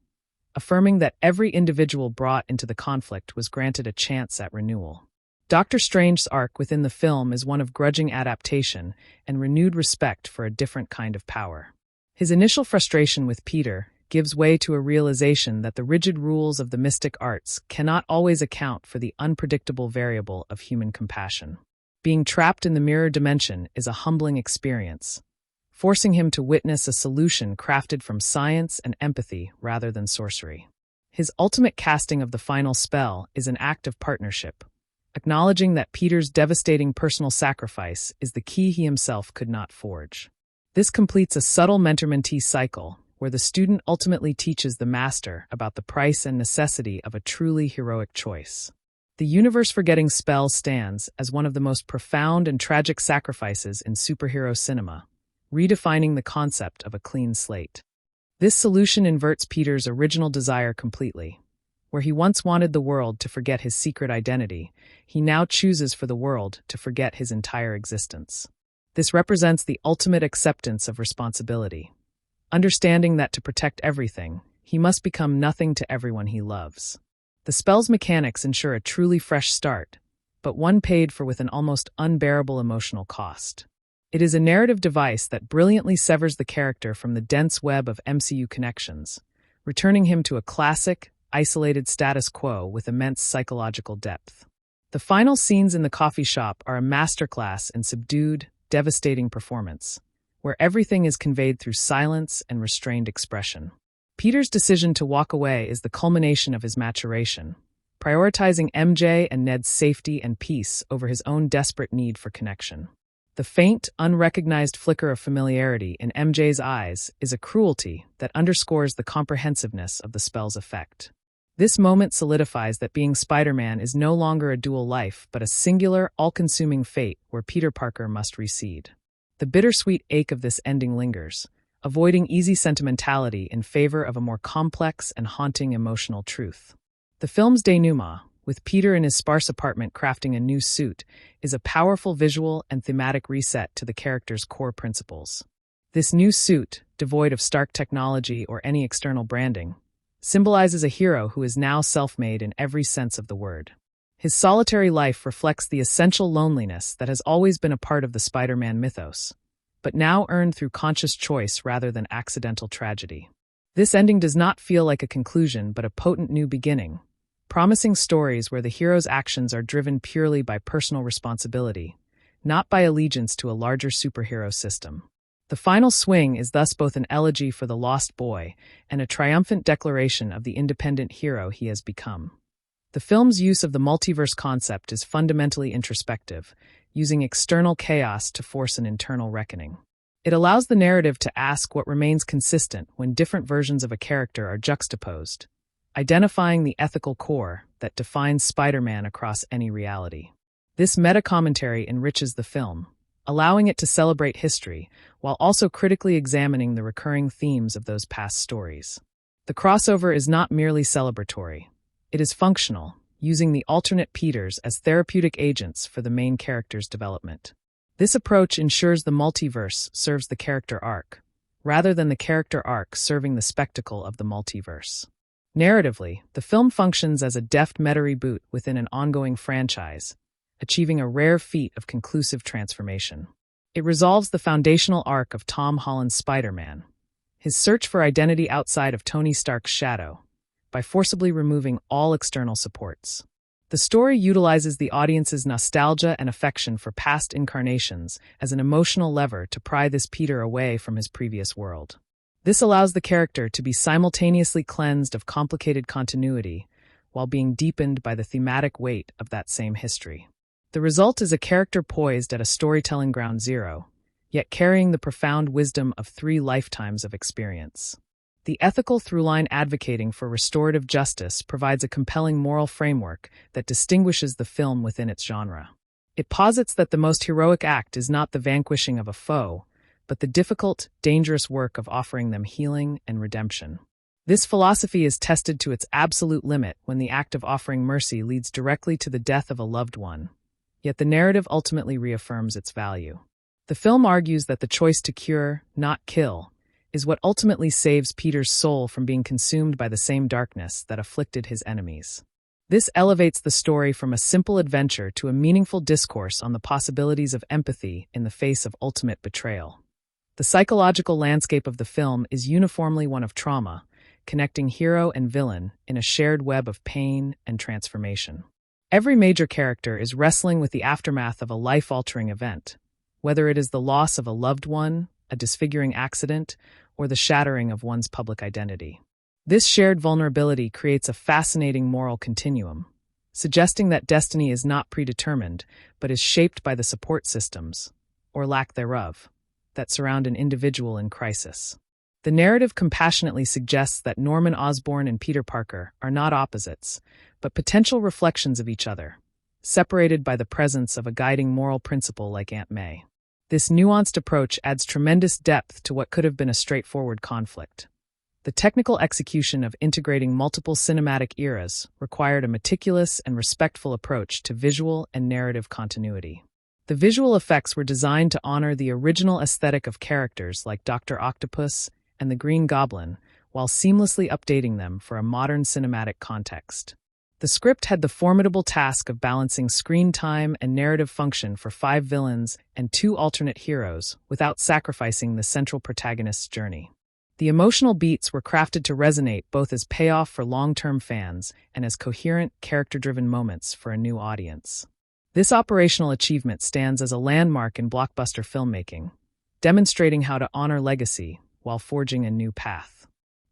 affirming that every individual brought into the conflict was granted a chance at renewal. Doctor Strange's arc within the film is one of grudging adaptation and renewed respect for a different kind of power. His initial frustration with Peter gives way to a realization that the rigid rules of the mystic arts cannot always account for the unpredictable variable of human compassion. Being trapped in the mirror dimension is a humbling experience, forcing him to witness a solution crafted from science and empathy rather than sorcery. His ultimate casting of the final spell is an act of partnership, acknowledging that Peter's devastating personal sacrifice is the key he himself could not forge. This completes a subtle mentor-mentee cycle, where the student ultimately teaches the master about the price and necessity of a truly heroic choice. The universe-forgetting spell stands as one of the most profound and tragic sacrifices in superhero cinema, redefining the concept of a clean slate. This solution inverts Peter's original desire completely. Where he once wanted the world to forget his secret identity, he now chooses for the world to forget his entire existence. This represents the ultimate acceptance of responsibility, understanding that to protect everything, he must become nothing to everyone he loves. The spell's mechanics ensure a truly fresh start, but one paid for with an almost unbearable emotional cost. It is a narrative device that brilliantly severs the character from the dense web of MCU connections, returning him to a classic, isolated status quo with immense psychological depth. The final scenes in the coffee shop are a masterclass in subdued, devastating performance, where everything is conveyed through silence and restrained expression. Peter's decision to walk away is the culmination of his maturation, prioritizing MJ and Ned's safety and peace over his own desperate need for connection. The faint, unrecognized flicker of familiarity in MJ's eyes is a cruelty that underscores the comprehensiveness of the spell's effect. This moment solidifies that being Spider-Man is no longer a dual life, but a singular, all-consuming fate where Peter Parker must recede. The bittersweet ache of this ending lingers, avoiding easy sentimentality in favor of a more complex and haunting emotional truth. The film's denouement, with Peter in his sparse apartment crafting a new suit, is a powerful visual and thematic reset to the character's core principles. This new suit, devoid of Stark technology or any external branding, symbolizes a hero who is now self-made in every sense of the word. His solitary life reflects the essential loneliness that has always been a part of the Spider-Man mythos, but now earned through conscious choice rather than accidental tragedy. This ending does not feel like a conclusion but a potent new beginning, promising stories where the hero's actions are driven purely by personal responsibility, not by allegiance to a larger superhero system. The final swing is thus both an elegy for the lost boy and a triumphant declaration of the independent hero he has become. The film's use of the multiverse concept is fundamentally introspective, using external chaos to force an internal reckoning. It allows the narrative to ask what remains consistent when different versions of a character are juxtaposed, identifying the ethical core that defines Spider-Man across any reality. This meta-commentary enriches the film, allowing it to celebrate history while also critically examining the recurring themes of those past stories. The crossover is not merely celebratory. It is functional, using the alternate Peters as therapeutic agents for the main character's development. This approach ensures the multiverse serves the character arc, rather than the character arc serving the spectacle of the multiverse. Narratively, the film functions as a deft meta-reboot within an ongoing franchise, achieving a rare feat of conclusive transformation. It resolves the foundational arc of Tom Holland's Spider-Man, his search for identity outside of Tony Stark's shadow, by forcibly removing all external supports. The story utilizes the audience's nostalgia and affection for past incarnations as an emotional lever to pry this Peter away from his previous world. This allows the character to be simultaneously cleansed of complicated continuity while being deepened by the thematic weight of that same history. The result is a character poised at a storytelling ground zero, yet carrying the profound wisdom of 3 lifetimes of experience. The ethical through-line advocating for restorative justice provides a compelling moral framework that distinguishes the film within its genre. It posits that the most heroic act is not the vanquishing of a foe, but the difficult, dangerous work of offering them healing and redemption. This philosophy is tested to its absolute limit when the act of offering mercy leads directly to the death of a loved one, yet the narrative ultimately reaffirms its value. The film argues that the choice to cure, not kill, is what ultimately saves Peter's soul from being consumed by the same darkness that afflicted his enemies. This elevates the story from a simple adventure to a meaningful discourse on the possibilities of empathy in the face of ultimate betrayal. The psychological landscape of the film is uniformly one of trauma, connecting hero and villain in a shared web of pain and transformation. Every major character is wrestling with the aftermath of a life-altering event, whether it is the loss of a loved one, a disfiguring accident, or the shattering of one's public identity. This shared vulnerability creates a fascinating moral continuum, suggesting that destiny is not predetermined, but is shaped by the support systems, or lack thereof, that surround an individual in crisis. The narrative compassionately suggests that Norman Osborn and Peter Parker are not opposites, but potential reflections of each other, separated by the presence of a guiding moral principle like Aunt May. This nuanced approach adds tremendous depth to what could have been a straightforward conflict. The technical execution of integrating multiple cinematic eras required a meticulous and respectful approach to visual and narrative continuity. The visual effects were designed to honor the original aesthetic of characters like Dr. Octopus and the Green Goblin, while seamlessly updating them for a modern cinematic context. The script had the formidable task of balancing screen time and narrative function for 5 villains and 2 alternate heroes without sacrificing the central protagonist's journey. The emotional beats were crafted to resonate both as payoff for long-term fans and as coherent, character-driven moments for a new audience. This operational achievement stands as a landmark in blockbuster filmmaking, demonstrating how to honor legacy while forging a new path.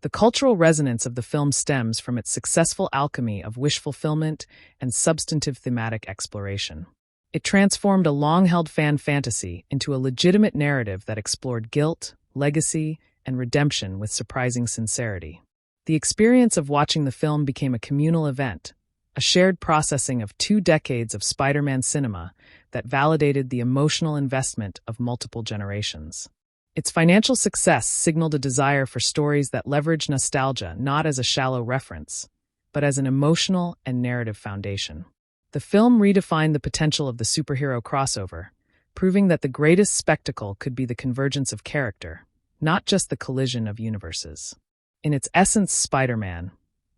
The cultural resonance of the film stems from its successful alchemy of wish fulfillment and substantive thematic exploration. It transformed a long-held fan fantasy into a legitimate narrative that explored guilt, legacy, and redemption with surprising sincerity. The experience of watching the film became a communal event, a shared processing of 2 decades of Spider-Man cinema that validated the emotional investment of multiple generations. Its financial success signaled a desire for stories that leverage nostalgia not as a shallow reference, but as an emotional and narrative foundation. The film redefined the potential of the superhero crossover, proving that the greatest spectacle could be the convergence of character, not just the collision of universes. In its essence, Spider-Man: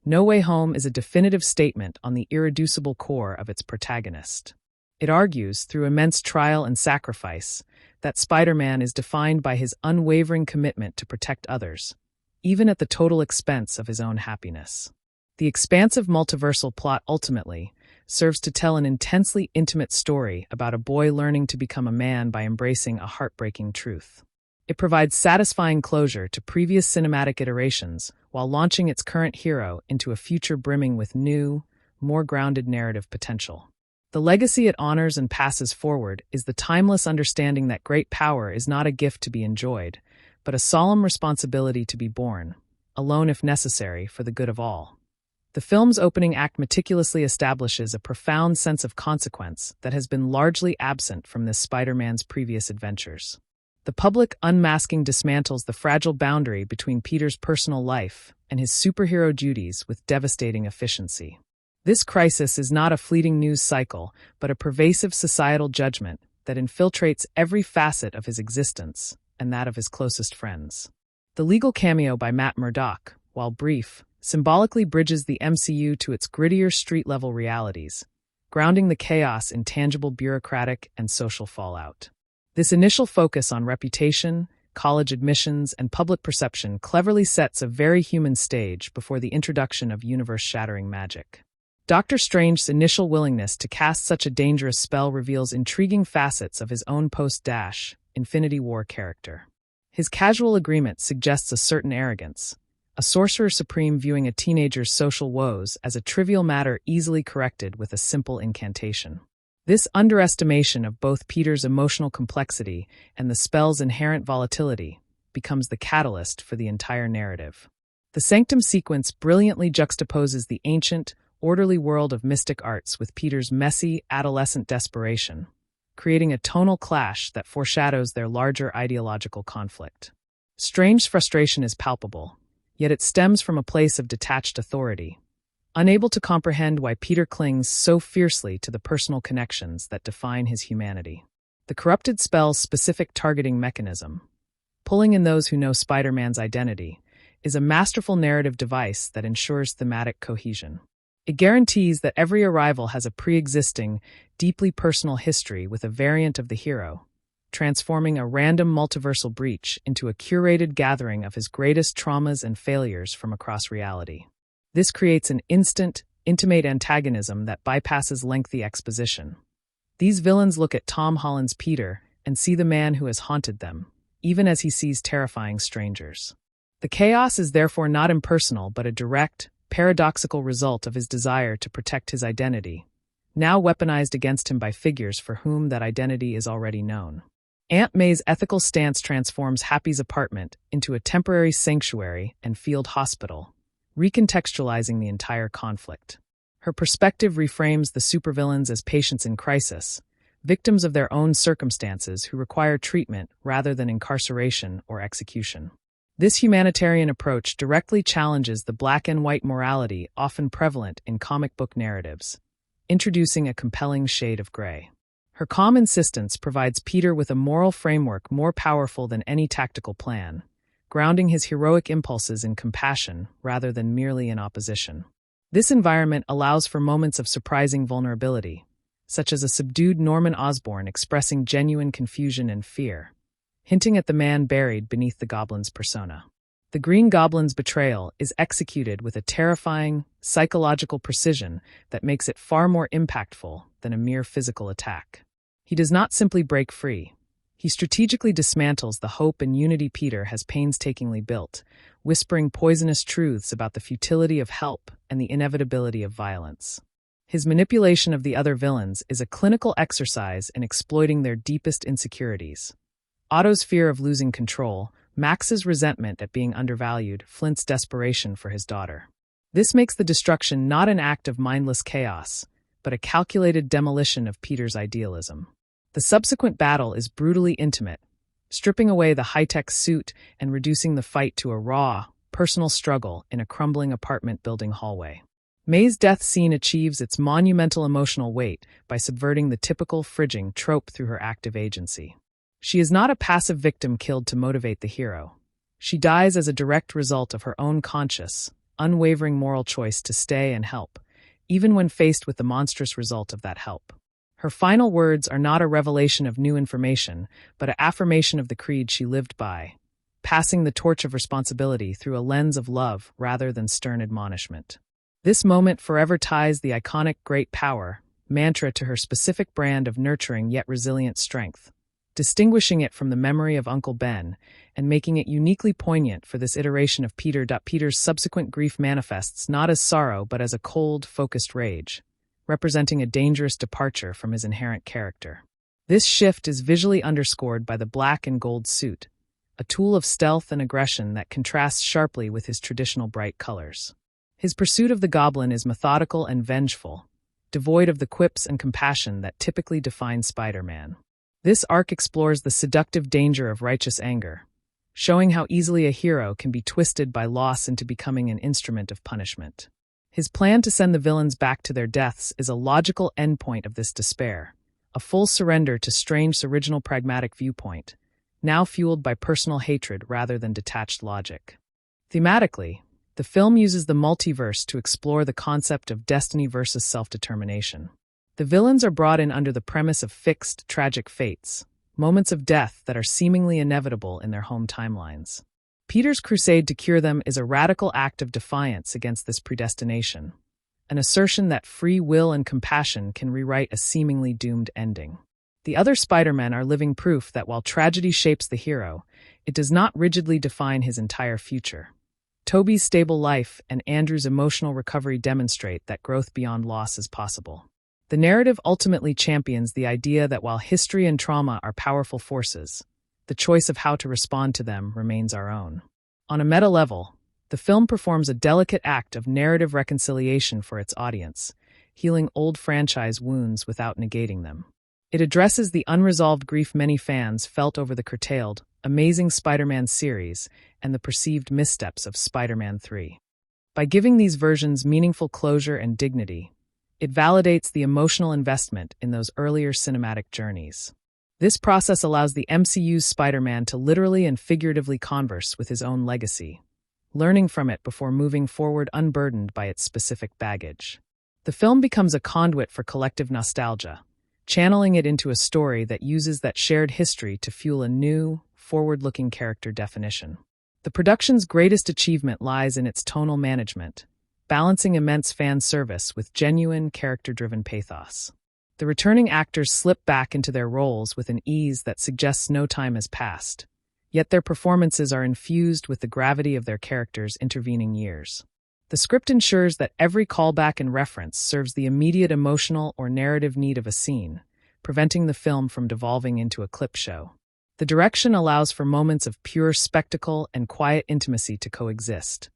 No Way Home is a definitive statement on the irreducible core of its protagonist. It argues, through immense trial and sacrifice, that Spider-Man is defined by his unwavering commitment to protect others, even at the total expense of his own happiness. The expansive multiversal plot ultimately serves to tell an intensely intimate story about a boy learning to become a man by embracing a heartbreaking truth. It provides satisfying closure to previous cinematic iterations while launching its current hero into a future brimming with new, more grounded narrative potential. The legacy it honors and passes forward is the timeless understanding that great power is not a gift to be enjoyed, but a solemn responsibility to be borne, alone if necessary, for the good of all. The film's opening act meticulously establishes a profound sense of consequence that has been largely absent from this Spider-Man's previous adventures. The public unmasking dismantles the fragile boundary between Peter's personal life and his superhero duties with devastating efficiency. This crisis is not a fleeting news cycle, but a pervasive societal judgment that infiltrates every facet of his existence and that of his closest friends. The legal cameo by Matt Murdock, while brief, symbolically bridges the MCU to its grittier street-level realities, grounding the chaos in tangible bureaucratic and social fallout. This initial focus on reputation, college admissions, and public perception cleverly sets a very human stage before the introduction of universe-shattering magic. Doctor Strange's initial willingness to cast such a dangerous spell reveals intriguing facets of his own post-Infinity War character. His casual agreement suggests a certain arrogance, a sorcerer supreme viewing a teenager's social woes as a trivial matter easily corrected with a simple incantation. This underestimation of both Peter's emotional complexity and the spell's inherent volatility becomes the catalyst for the entire narrative. The Sanctum sequence brilliantly juxtaposes the ancient, orderly world of mystic arts with Peter's messy, adolescent desperation, creating a tonal clash that foreshadows their larger ideological conflict. Strange's frustration is palpable, yet it stems from a place of detached authority, unable to comprehend why Peter clings so fiercely to the personal connections that define his humanity. The corrupted spell's specific targeting mechanism, pulling in those who know Spider-Man's identity, is a masterful narrative device that ensures thematic cohesion. It guarantees that every arrival has a pre-existing, deeply personal history with a variant of the hero, transforming a random multiversal breach into a curated gathering of his greatest traumas and failures from across reality. This creates an instant, intimate antagonism that bypasses lengthy exposition. These villains look at Tom Holland's Peter and see the man who has haunted them, even as he sees terrifying strangers. The chaos is therefore not impersonal but a direct, paradoxical result of his desire to protect his identity, now weaponized against him by figures for whom that identity is already known. Aunt May's ethical stance transforms Happy's apartment into a temporary sanctuary and field hospital, recontextualizing the entire conflict. Her perspective reframes the supervillains as patients in crisis, victims of their own circumstances who require treatment rather than incarceration or execution. This humanitarian approach directly challenges the black-and-white morality often prevalent in comic book narratives, introducing a compelling shade of gray. Her calm insistence provides Peter with a moral framework more powerful than any tactical plan, grounding his heroic impulses in compassion rather than merely in opposition. This environment allows for moments of surprising vulnerability, such as a subdued Norman Osborn expressing genuine confusion and fear, hinting at the man buried beneath the Goblin's persona. The Green Goblin's betrayal is executed with a terrifying, psychological precision that makes it far more impactful than a mere physical attack. He does not simply break free. He strategically dismantles the hope and unity Peter has painstakingly built, whispering poisonous truths about the futility of help and the inevitability of violence. His manipulation of the other villains is a clinical exercise in exploiting their deepest insecurities. Otto's fear of losing control, Max's resentment at being undervalued, Flint's desperation for his daughter. This makes the destruction not an act of mindless chaos, but a calculated demolition of Peter's idealism. The subsequent battle is brutally intimate, stripping away the high-tech suit and reducing the fight to a raw, personal struggle in a crumbling apartment building hallway. May's death scene achieves its monumental emotional weight by subverting the typical fridging trope through her active agency. She is not a passive victim killed to motivate the hero. She dies as a direct result of her own conscious, unwavering moral choice to stay and help, even when faced with the monstrous result of that help. Her final words are not a revelation of new information, but an affirmation of the creed she lived by, passing the torch of responsibility through a lens of love rather than stern admonishment. This moment forever ties the iconic great power mantra to her specific brand of nurturing yet resilient strength, distinguishing it from the memory of Uncle Ben and making it uniquely poignant for this iteration of Peter. Peter's subsequent grief manifests not as sorrow but as a cold, focused rage, representing a dangerous departure from his inherent character. This shift is visually underscored by the black and gold suit, a tool of stealth and aggression that contrasts sharply with his traditional bright colors. His pursuit of the Goblin is methodical and vengeful, devoid of the quips and compassion that typically define Spider-Man. This arc explores the seductive danger of righteous anger, showing how easily a hero can be twisted by loss into becoming an instrument of punishment. His plan to send the villains back to their deaths is a logical endpoint of this despair, a full surrender to Strange's original pragmatic viewpoint, now fueled by personal hatred rather than detached logic. Thematically, the film uses the multiverse to explore the concept of destiny versus self-determination. The villains are brought in under the premise of fixed, tragic fates, moments of death that are seemingly inevitable in their home timelines. Peter's crusade to cure them is a radical act of defiance against this predestination, an assertion that free will and compassion can rewrite a seemingly doomed ending. The other Spider-Men are living proof that while tragedy shapes the hero, it does not rigidly define his entire future. Tobey's stable life and Andrew's emotional recovery demonstrate that growth beyond loss is possible. The narrative ultimately champions the idea that while history and trauma are powerful forces, the choice of how to respond to them remains our own. On a meta level, the film performs a delicate act of narrative reconciliation for its audience, healing old franchise wounds without negating them. It addresses the unresolved grief many fans felt over the curtailed, Amazing Spider-Man series and the perceived missteps of Spider-Man 3. By giving these versions meaningful closure and dignity, it validates the emotional investment in those earlier cinematic journeys. This process allows the MCU's Spider-Man to literally and figuratively converse with his own legacy, learning from it before moving forward unburdened by its specific baggage. The film becomes a conduit for collective nostalgia, channeling it into a story that uses that shared history to fuel a new, forward-looking character definition. The production's greatest achievement lies in its tonal management, balancing immense fan service with genuine, character-driven pathos. The returning actors slip back into their roles with an ease that suggests no time has passed, yet their performances are infused with the gravity of their characters' intervening years. The script ensures that every callback and reference serves the immediate emotional or narrative need of a scene, preventing the film from devolving into a clip show. The direction allows for moments of pure spectacle and quiet intimacy to coexist,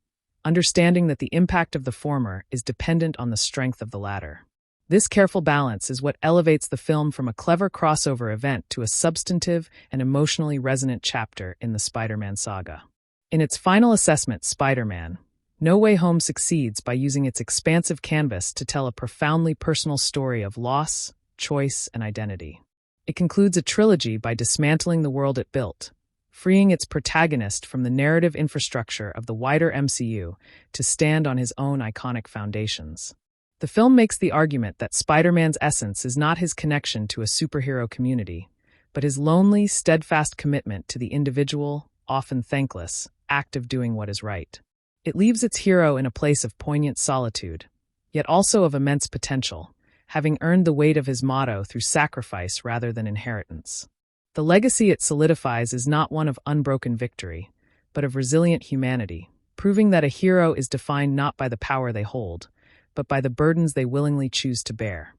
understanding that the impact of the former is dependent on the strength of the latter. This careful balance is what elevates the film from a clever crossover event to a substantive and emotionally resonant chapter in the Spider-Man saga. In its final assessment, Spider-Man: No Way Home succeeds by using its expansive canvas to tell a profoundly personal story of loss, choice, and identity. It concludes a trilogy by dismantling the world it built, freeing its protagonist from the narrative infrastructure of the wider MCU to stand on his own iconic foundations. The film makes the argument that Spider-Man's essence is not his connection to a superhero community, but his lonely, steadfast commitment to the individual, often thankless, act of doing what is right. It leaves its hero in a place of poignant solitude, yet also of immense potential, having earned the weight of his motto through sacrifice rather than inheritance. The legacy it solidifies is not one of unbroken victory, but of resilient humanity, proving that a hero is defined not by the power they hold, but by the burdens they willingly choose to bear.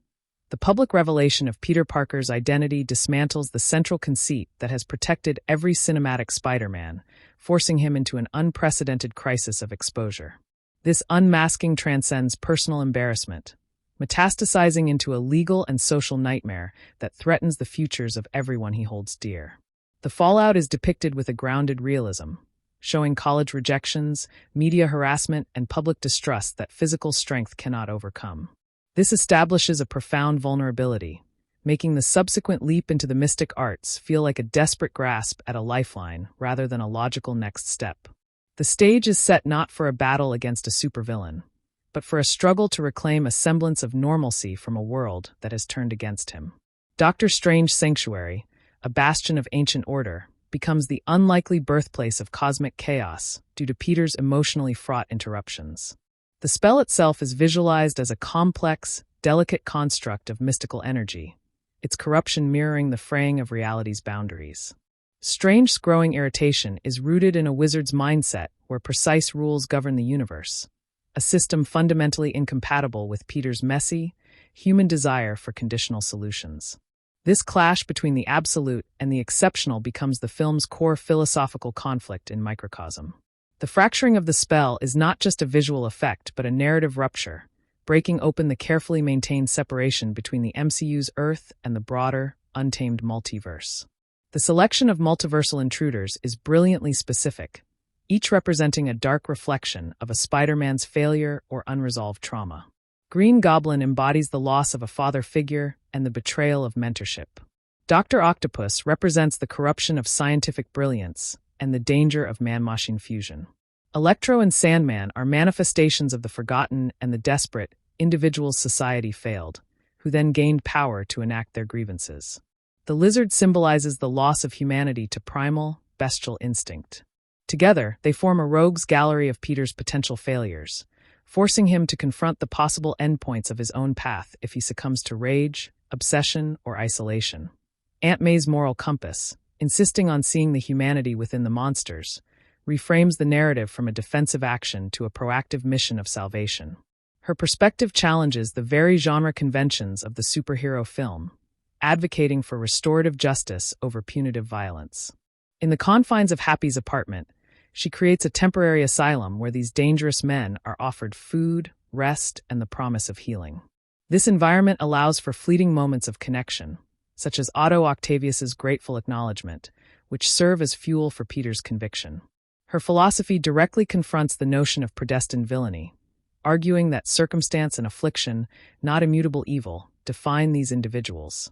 The public revelation of Peter Parker's identity dismantles the central conceit that has protected every cinematic Spider-Man, forcing him into an unprecedented crisis of exposure. This unmasking transcends personal embarrassment, metastasizing into a legal and social nightmare that threatens the futures of everyone he holds dear. The fallout is depicted with a grounded realism, showing college rejections, media harassment, and public distrust that physical strength cannot overcome. This establishes a profound vulnerability, making the subsequent leap into the mystic arts feel like a desperate grasp at a lifeline rather than a logical next step. The stage is set not for a battle against a supervillain, but for a struggle to reclaim a semblance of normalcy from a world that has turned against him. Doctor Strange's sanctuary, a bastion of ancient order, becomes the unlikely birthplace of cosmic chaos due to Peter's emotionally fraught interruptions. The spell itself is visualized as a complex, delicate construct of mystical energy, its corruption mirroring the fraying of reality's boundaries. Strange's growing irritation is rooted in a wizard's mindset where precise rules govern the universe, a system fundamentally incompatible with Peter's messy, human desire for conditional solutions. This clash between the absolute and the exceptional becomes the film's core philosophical conflict in microcosm. The fracturing of the spell is not just a visual effect but a narrative rupture, breaking open the carefully maintained separation between the MCU's Earth and the broader, untamed multiverse. The selection of multiversal intruders is brilliantly specific, each representing a dark reflection of a Spider-Man's failure or unresolved trauma. Green Goblin embodies the loss of a father figure and the betrayal of mentorship. Dr. Octopus represents the corruption of scientific brilliance and the danger of man-machine fusion. Electro and Sandman are manifestations of the forgotten and the desperate individuals society failed, who then gained power to enact their grievances. The lizard symbolizes the loss of humanity to primal, bestial instinct. Together, they form a rogues gallery of Peter's potential failures, forcing him to confront the possible endpoints of his own path if he succumbs to rage, obsession, or isolation. Aunt May's moral compass, insisting on seeing the humanity within the monsters, reframes the narrative from a defensive action to a proactive mission of salvation. Her perspective challenges the very genre conventions of the superhero film, advocating for restorative justice over punitive violence. In the confines of Happy's apartment, she creates a temporary asylum where these dangerous men are offered food, rest, and the promise of healing. This environment allows for fleeting moments of connection, such as Otto Octavius's grateful acknowledgement, which serve as fuel for Peter's conviction. Her philosophy directly confronts the notion of predestined villainy, arguing that circumstance and affliction, not immutable evil, define these individuals.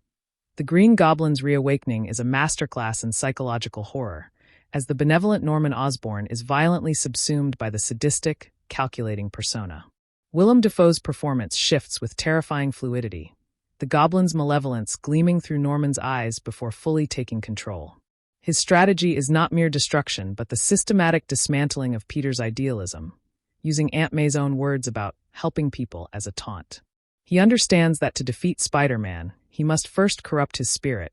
The Green Goblin's reawakening is a masterclass in psychological horror, as the benevolent Norman Osborn is violently subsumed by the sadistic, calculating persona. Willem Dafoe's performance shifts with terrifying fluidity, the Goblin's malevolence gleaming through Norman's eyes before fully taking control. His strategy is not mere destruction, but the systematic dismantling of Peter's idealism, using Aunt May's own words about helping people as a taunt. He understands that to defeat Spider-Man, he must first corrupt his spirit,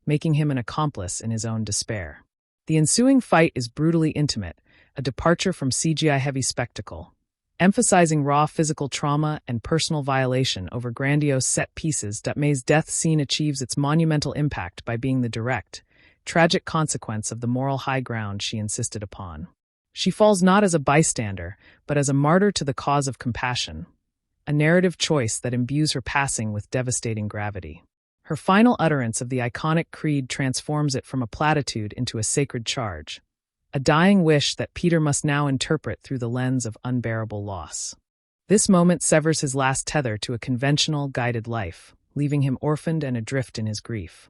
making him an accomplice in his own despair. The ensuing fight is brutally intimate, a departure from CGI-heavy spectacle, emphasizing raw physical trauma and personal violation over grandiose set pieces. May's death scene achieves its monumental impact by being the direct, tragic consequence of the moral high ground she insisted upon. She falls not as a bystander, but as a martyr to the cause of compassion, a narrative choice that imbues her passing with devastating gravity. Her final utterance of the iconic creed transforms it from a platitude into a sacred charge, a dying wish that Peter must now interpret through the lens of unbearable loss. This moment severs his last tether to a conventional, guided life, leaving him orphaned and adrift in his grief.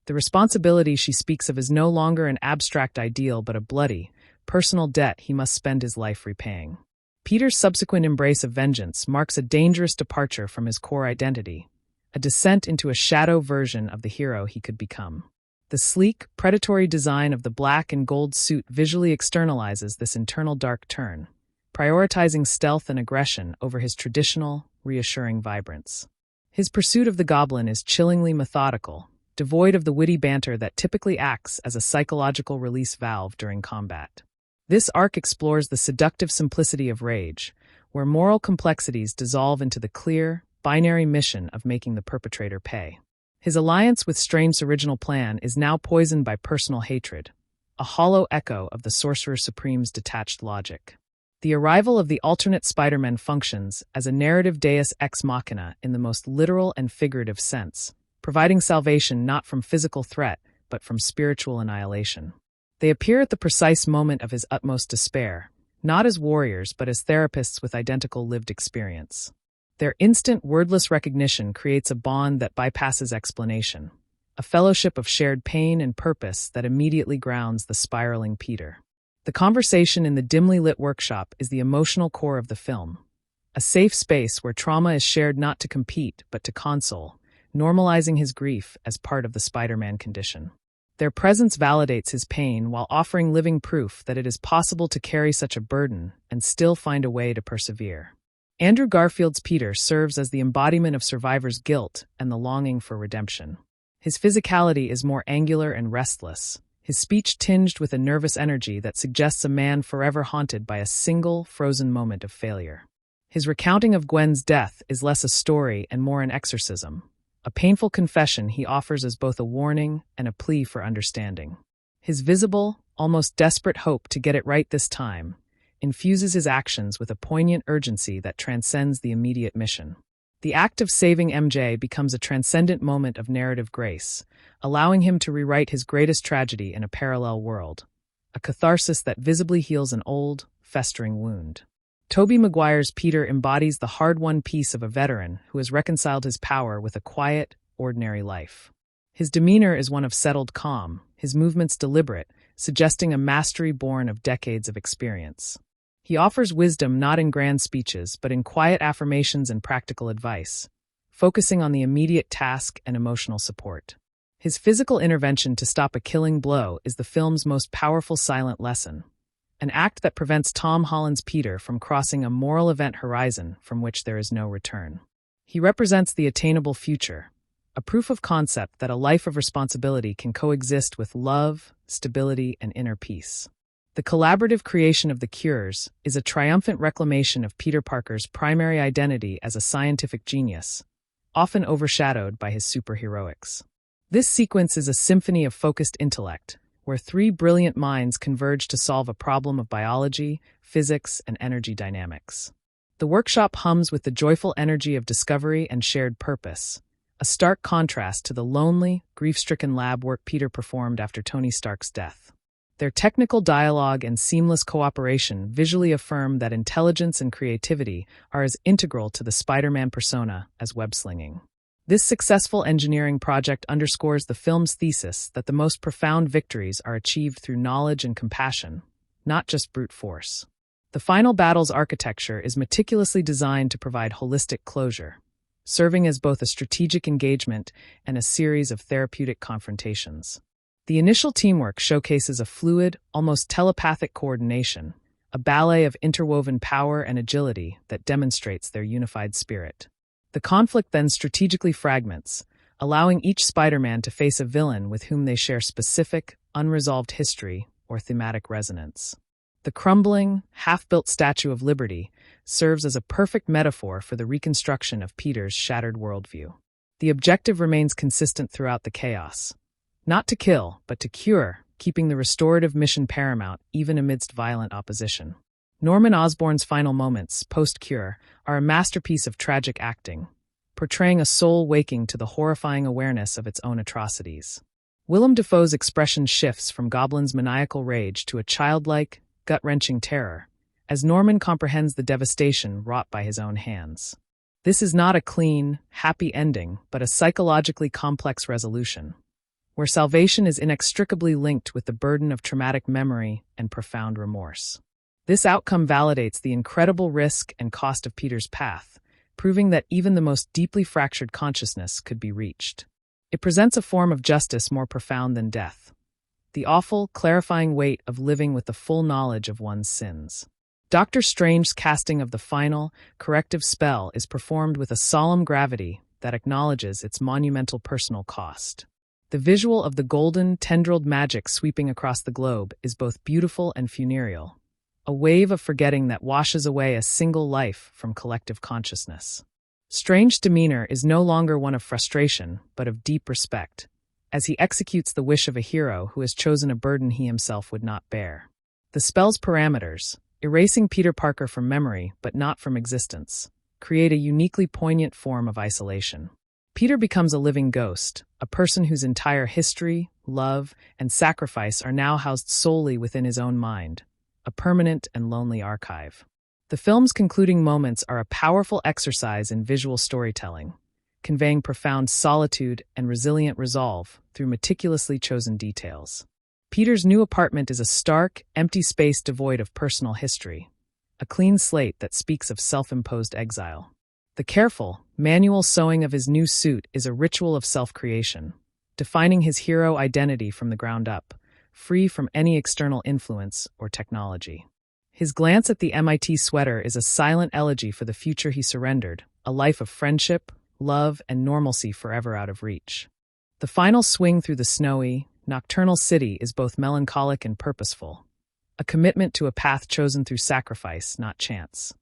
The responsibility she speaks of is no longer an abstract ideal but a bloody, personal debt he must spend his life repaying. Peter's subsequent embrace of vengeance marks a dangerous departure from his core identity, a descent into a shadow version of the hero he could become. The sleek, predatory design of the black and gold suit visually externalizes this internal dark turn, prioritizing stealth and aggression over his traditional, reassuring vibrance. His pursuit of the Goblin is chillingly methodical, devoid of the witty banter that typically acts as a psychological release valve during combat. This arc explores the seductive simplicity of rage, where moral complexities dissolve into the clear, binary mission of making the perpetrator pay. His alliance with Strange's original plan is now poisoned by personal hatred, a hollow echo of the Sorcerer Supreme's detached logic. The arrival of the alternate Spider-Man functions as a narrative deus ex machina in the most literal and figurative sense, providing salvation not from physical threat, but from spiritual annihilation. They appear at the precise moment of his utmost despair, not as warriors but as therapists with identical lived experience. Their instant, wordless recognition creates a bond that bypasses explanation, a fellowship of shared pain and purpose that immediately grounds the spiraling Peter. The conversation in the dimly lit workshop is the emotional core of the film, a safe space where trauma is shared not to compete but to console, normalizing his grief as part of the Spider-Man condition. Their presence validates his pain while offering living proof that it is possible to carry such a burden and still find a way to persevere. Andrew Garfield's Peter serves as the embodiment of survivor's guilt and the longing for redemption. His physicality is more angular and restless, his speech tinged with a nervous energy that suggests a man forever haunted by a single, frozen moment of failure. His recounting of Gwen's death is less a story and more an exorcism, a painful confession he offers as both a warning and a plea for understanding. His visible, almost desperate hope to get it right this time infuses his actions with a poignant urgency that transcends the immediate mission. The act of saving MJ becomes a transcendent moment of narrative grace, allowing him to rewrite his greatest tragedy in a parallel world, a catharsis that visibly heals an old, festering wound. Tobey Maguire's Peter embodies the hard-won peace of a veteran who has reconciled his power with a quiet, ordinary life. His demeanor is one of settled calm, his movements deliberate, suggesting a mastery born of decades of experience. He offers wisdom not in grand speeches, but in quiet affirmations and practical advice, focusing on the immediate task and emotional support. His physical intervention to stop a killing blow is the film's most powerful silent lesson, an act that prevents Tom Holland's Peter from crossing a moral event horizon from which there is no return. He represents the attainable future, a proof of concept that a life of responsibility can coexist with love, stability, and inner peace. The collaborative creation of the cures is a triumphant reclamation of Peter Parker's primary identity as a scientific genius, often overshadowed by his superheroics. This sequence is a symphony of focused intellect, where three brilliant minds converge to solve a problem of biology, physics, and energy dynamics. The workshop hums with the joyful energy of discovery and shared purpose, a stark contrast to the lonely, grief-stricken lab work Peter performed after Tony Stark's death. Their technical dialogue and seamless cooperation visually affirm that intelligence and creativity are as integral to the Spider-Man persona as web-slinging. This successful engineering project underscores the film's thesis that the most profound victories are achieved through knowledge and compassion, not just brute force. The final battle's architecture is meticulously designed to provide holistic closure, serving as both a strategic engagement and a series of therapeutic confrontations. The initial teamwork showcases a fluid, almost telepathic coordination, a ballet of interwoven power and agility that demonstrates their unified spirit. The conflict then strategically fragments, allowing each Spider-Man to face a villain with whom they share specific, unresolved history or thematic resonance. The crumbling, half-built Statue of Liberty serves as a perfect metaphor for the reconstruction of Peter's shattered worldview. The objective remains consistent throughout the chaos. Not to kill, but to cure, keeping the restorative mission paramount even amidst violent opposition. Norman Osborn's final moments, post-cure, are a masterpiece of tragic acting, portraying a soul waking to the horrifying awareness of its own atrocities. Willem Dafoe's expression shifts from Goblin's maniacal rage to a childlike, gut-wrenching terror, as Norman comprehends the devastation wrought by his own hands. This is not a clean, happy ending, but a psychologically complex resolution, where salvation is inextricably linked with the burden of traumatic memory and profound remorse. This outcome validates the incredible risk and cost of Peter's path, proving that even the most deeply fractured consciousness could be reached. It presents a form of justice more profound than death, the awful, clarifying weight of living with the full knowledge of one's sins. Doctor Strange's casting of the final, corrective spell is performed with a solemn gravity that acknowledges its monumental personal cost. The visual of the golden, tendrilled magic sweeping across the globe is both beautiful and funereal, a wave of forgetting that washes away a single life from collective consciousness. Strange's demeanor is no longer one of frustration, but of deep respect, as he executes the wish of a hero who has chosen a burden he himself would not bear. The spell's parameters, erasing Peter Parker from memory but not from existence, create a uniquely poignant form of isolation. Peter becomes a living ghost, a person whose entire history, love, and sacrifice are now housed solely within his own mind, a permanent and lonely archive. The film's concluding moments are a powerful exercise in visual storytelling, conveying profound solitude and resilient resolve through meticulously chosen details. Peter's new apartment is a stark, empty space devoid of personal history, a clean slate that speaks of self-imposed exile. The careful, manual sewing of his new suit is a ritual of self-creation, defining his hero identity from the ground up, free from any external influence or technology. His glance at the MIT sweater is a silent elegy for the future he surrendered, a life of friendship, love, and normalcy forever out of reach. The final swing through the snowy, nocturnal city is both melancholic and purposeful, a commitment to a path chosen through sacrifice, not chance.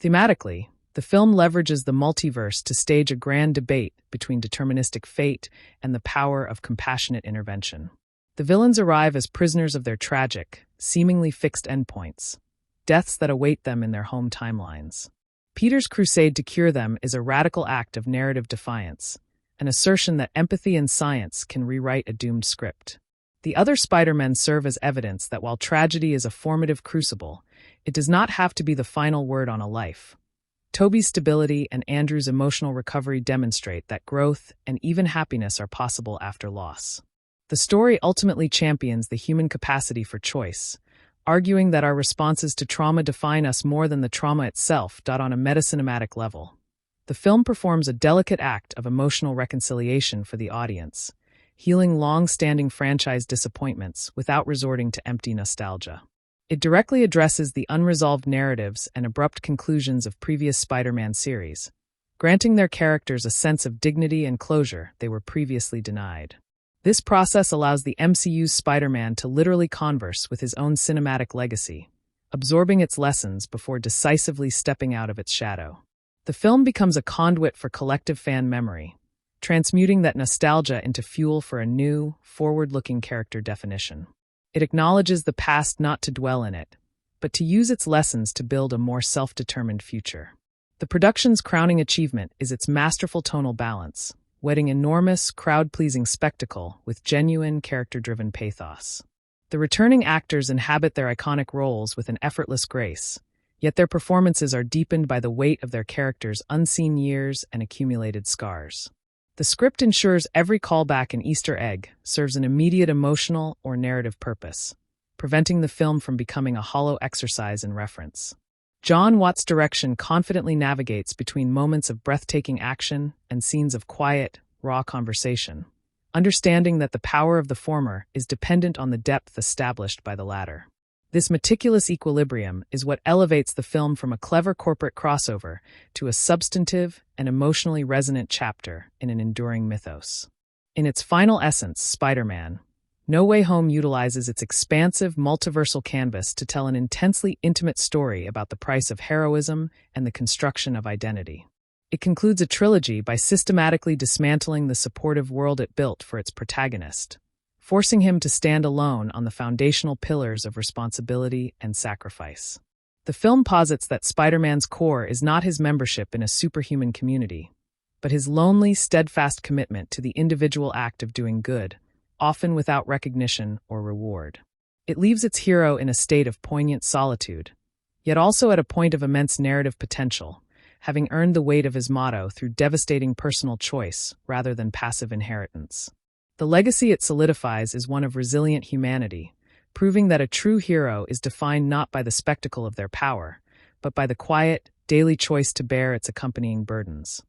Thematically, the film leverages the multiverse to stage a grand debate between deterministic fate and the power of compassionate intervention. The villains arrive as prisoners of their tragic, seemingly fixed endpoints, deaths that await them in their home timelines. Peter's crusade to cure them is a radical act of narrative defiance, an assertion that empathy and science can rewrite a doomed script. The other Spider-Men serve as evidence that while tragedy is a formative crucible, it does not have to be the final word on a life. Tobey's stability and Andrew's emotional recovery demonstrate that growth and even happiness are possible after loss. The story ultimately champions the human capacity for choice, arguing that our responses to trauma define us more than the trauma itself. On a meta-cinematic level, the film performs a delicate act of emotional reconciliation for the audience, healing long-standing franchise disappointments without resorting to empty nostalgia. It directly addresses the unresolved narratives and abrupt conclusions of previous Spider-Man series, granting their characters a sense of dignity and closure they were previously denied. This process allows the MCU's Spider-Man to literally converse with his own cinematic legacy, absorbing its lessons before decisively stepping out of its shadow. The film becomes a conduit for collective fan memory, transmuting that nostalgia into fuel for a new, forward-looking character definition. It acknowledges the past not to dwell in it, but to use its lessons to build a more self-determined future. The production's crowning achievement is its masterful tonal balance, wedding enormous, crowd-pleasing spectacle with genuine, character-driven pathos. The returning actors inhabit their iconic roles with an effortless grace, yet their performances are deepened by the weight of their characters' unseen years and accumulated scars. The script ensures every callback and Easter egg serves an immediate emotional or narrative purpose, preventing the film from becoming a hollow exercise in reference. John Watts' direction confidently navigates between moments of breathtaking action and scenes of quiet, raw conversation, understanding that the power of the former is dependent on the depth established by the latter. This meticulous equilibrium is what elevates the film from a clever corporate crossover to a substantive and emotionally resonant chapter in an enduring mythos. In its final essence, Spider-Man: No Way Home utilizes its expansive multiversal canvas to tell an intensely intimate story about the price of heroism and the construction of identity. It concludes a trilogy by systematically dismantling the supportive world it built for its protagonist, forcing him to stand alone on the foundational pillars of responsibility and sacrifice. The film posits that Spider-Man's core is not his membership in a superhuman community, but his lonely, steadfast commitment to the individual act of doing good, often without recognition or reward. It leaves its hero in a state of poignant solitude, yet also at a point of immense narrative potential, having earned the weight of his motto through devastating personal choice rather than passive inheritance. The legacy it solidifies is one of resilient humanity, proving that a true hero is defined not by the spectacle of their power, but by the quiet, daily choice to bear its accompanying burdens.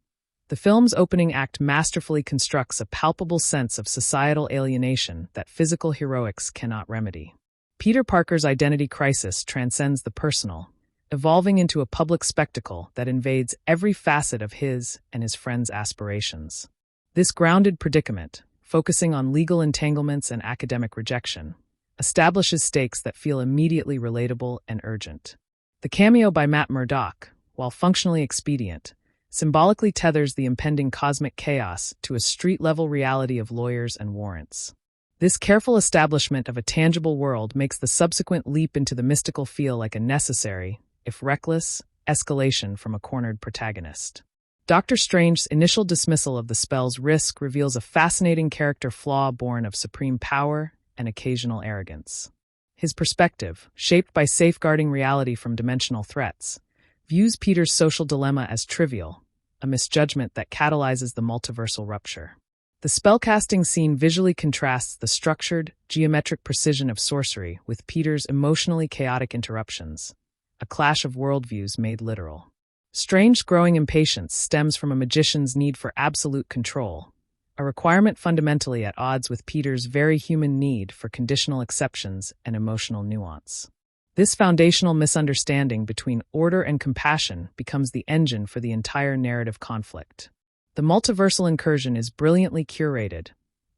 The film's opening act masterfully constructs a palpable sense of societal alienation that physical heroics cannot remedy. Peter Parker's identity crisis transcends the personal, evolving into a public spectacle that invades every facet of his and his friends' aspirations. This grounded predicament, focusing on legal entanglements and academic rejection, establishes stakes that feel immediately relatable and urgent. The cameo by Matt Murdock, while functionally expedient, symbolically tethers the impending cosmic chaos to a street-level reality of lawyers and warrants. This careful establishment of a tangible world makes the subsequent leap into the mystical feel like a necessary, if reckless, escalation from a cornered protagonist. Doctor Strange's initial dismissal of the spell's risk reveals a fascinating character flaw born of supreme power and occasional arrogance. His perspective, shaped by safeguarding reality from dimensional threats, views Peter's social dilemma as trivial, a misjudgment that catalyzes the multiversal rupture. The spellcasting scene visually contrasts the structured, geometric precision of sorcery with Peter's emotionally chaotic interruptions, a clash of worldviews made literal. Strange's growing impatience stems from a magician's need for absolute control, a requirement fundamentally at odds with Peter's very human need for conditional exceptions and emotional nuance. This foundational misunderstanding between order and compassion becomes the engine for the entire narrative conflict. The multiversal incursion is brilliantly curated,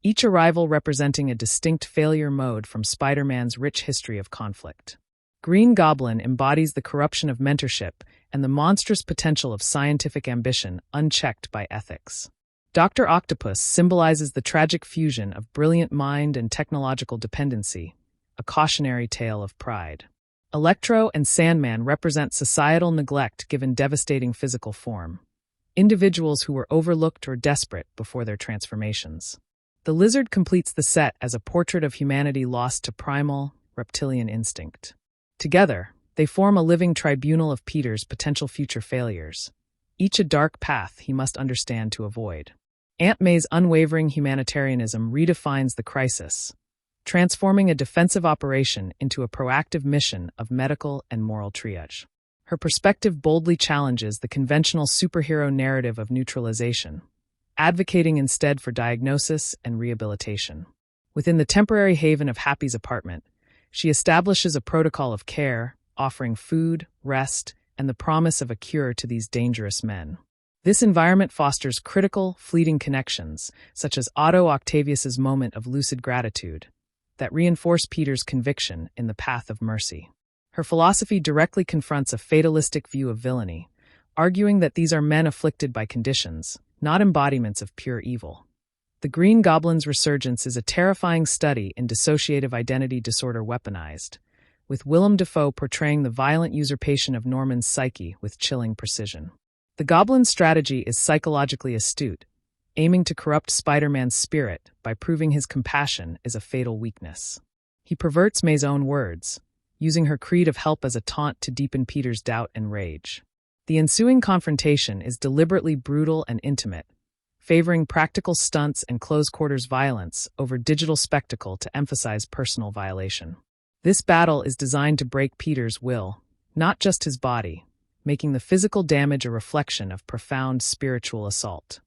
each arrival representing a distinct failure mode from Spider-Man's rich history of conflict. Green Goblin embodies the corruption of mentorship and the monstrous potential of scientific ambition unchecked by ethics. Dr. Octopus symbolizes the tragic fusion of brilliant mind and technological dependency, a cautionary tale of pride. Electro and Sandman represent societal neglect given devastating physical form, individuals who were overlooked or desperate before their transformations. The Lizard completes the set as a portrait of humanity lost to primal, reptilian instinct. Together, they form a living tribunal of Peter's potential future failures, each a dark path he must understand to avoid. Aunt May's unwavering humanitarianism redefines the crisis, transforming a defensive operation into a proactive mission of medical and moral triage. Her perspective boldly challenges the conventional superhero narrative of neutralization, advocating instead for diagnosis and rehabilitation. Within the temporary haven of Happy's apartment, she establishes a protocol of care, offering food, rest, and the promise of a cure to these dangerous men. This environment fosters critical, fleeting connections, such as Otto Octavius's moment of lucid gratitude, that reinforce Peter's conviction in the path of mercy. Her philosophy directly confronts a fatalistic view of villainy, arguing that these are men afflicted by conditions, not embodiments of pure evil. The Green Goblin's resurgence is a terrifying study in dissociative identity disorder weaponized, with Willem Dafoe portraying the violent usurpation of Norman's psyche with chilling precision. The Goblin's strategy is psychologically astute, aiming to corrupt Spider-Man's spirit by proving his compassion is a fatal weakness. He perverts May's own words, using her creed of help as a taunt to deepen Peter's doubt and rage. The ensuing confrontation is deliberately brutal and intimate, favoring practical stunts and close-quarters violence over digital spectacle to emphasize personal violation. This battle is designed to break Peter's will, not just his body, making the physical damage a reflection of profound spiritual assault.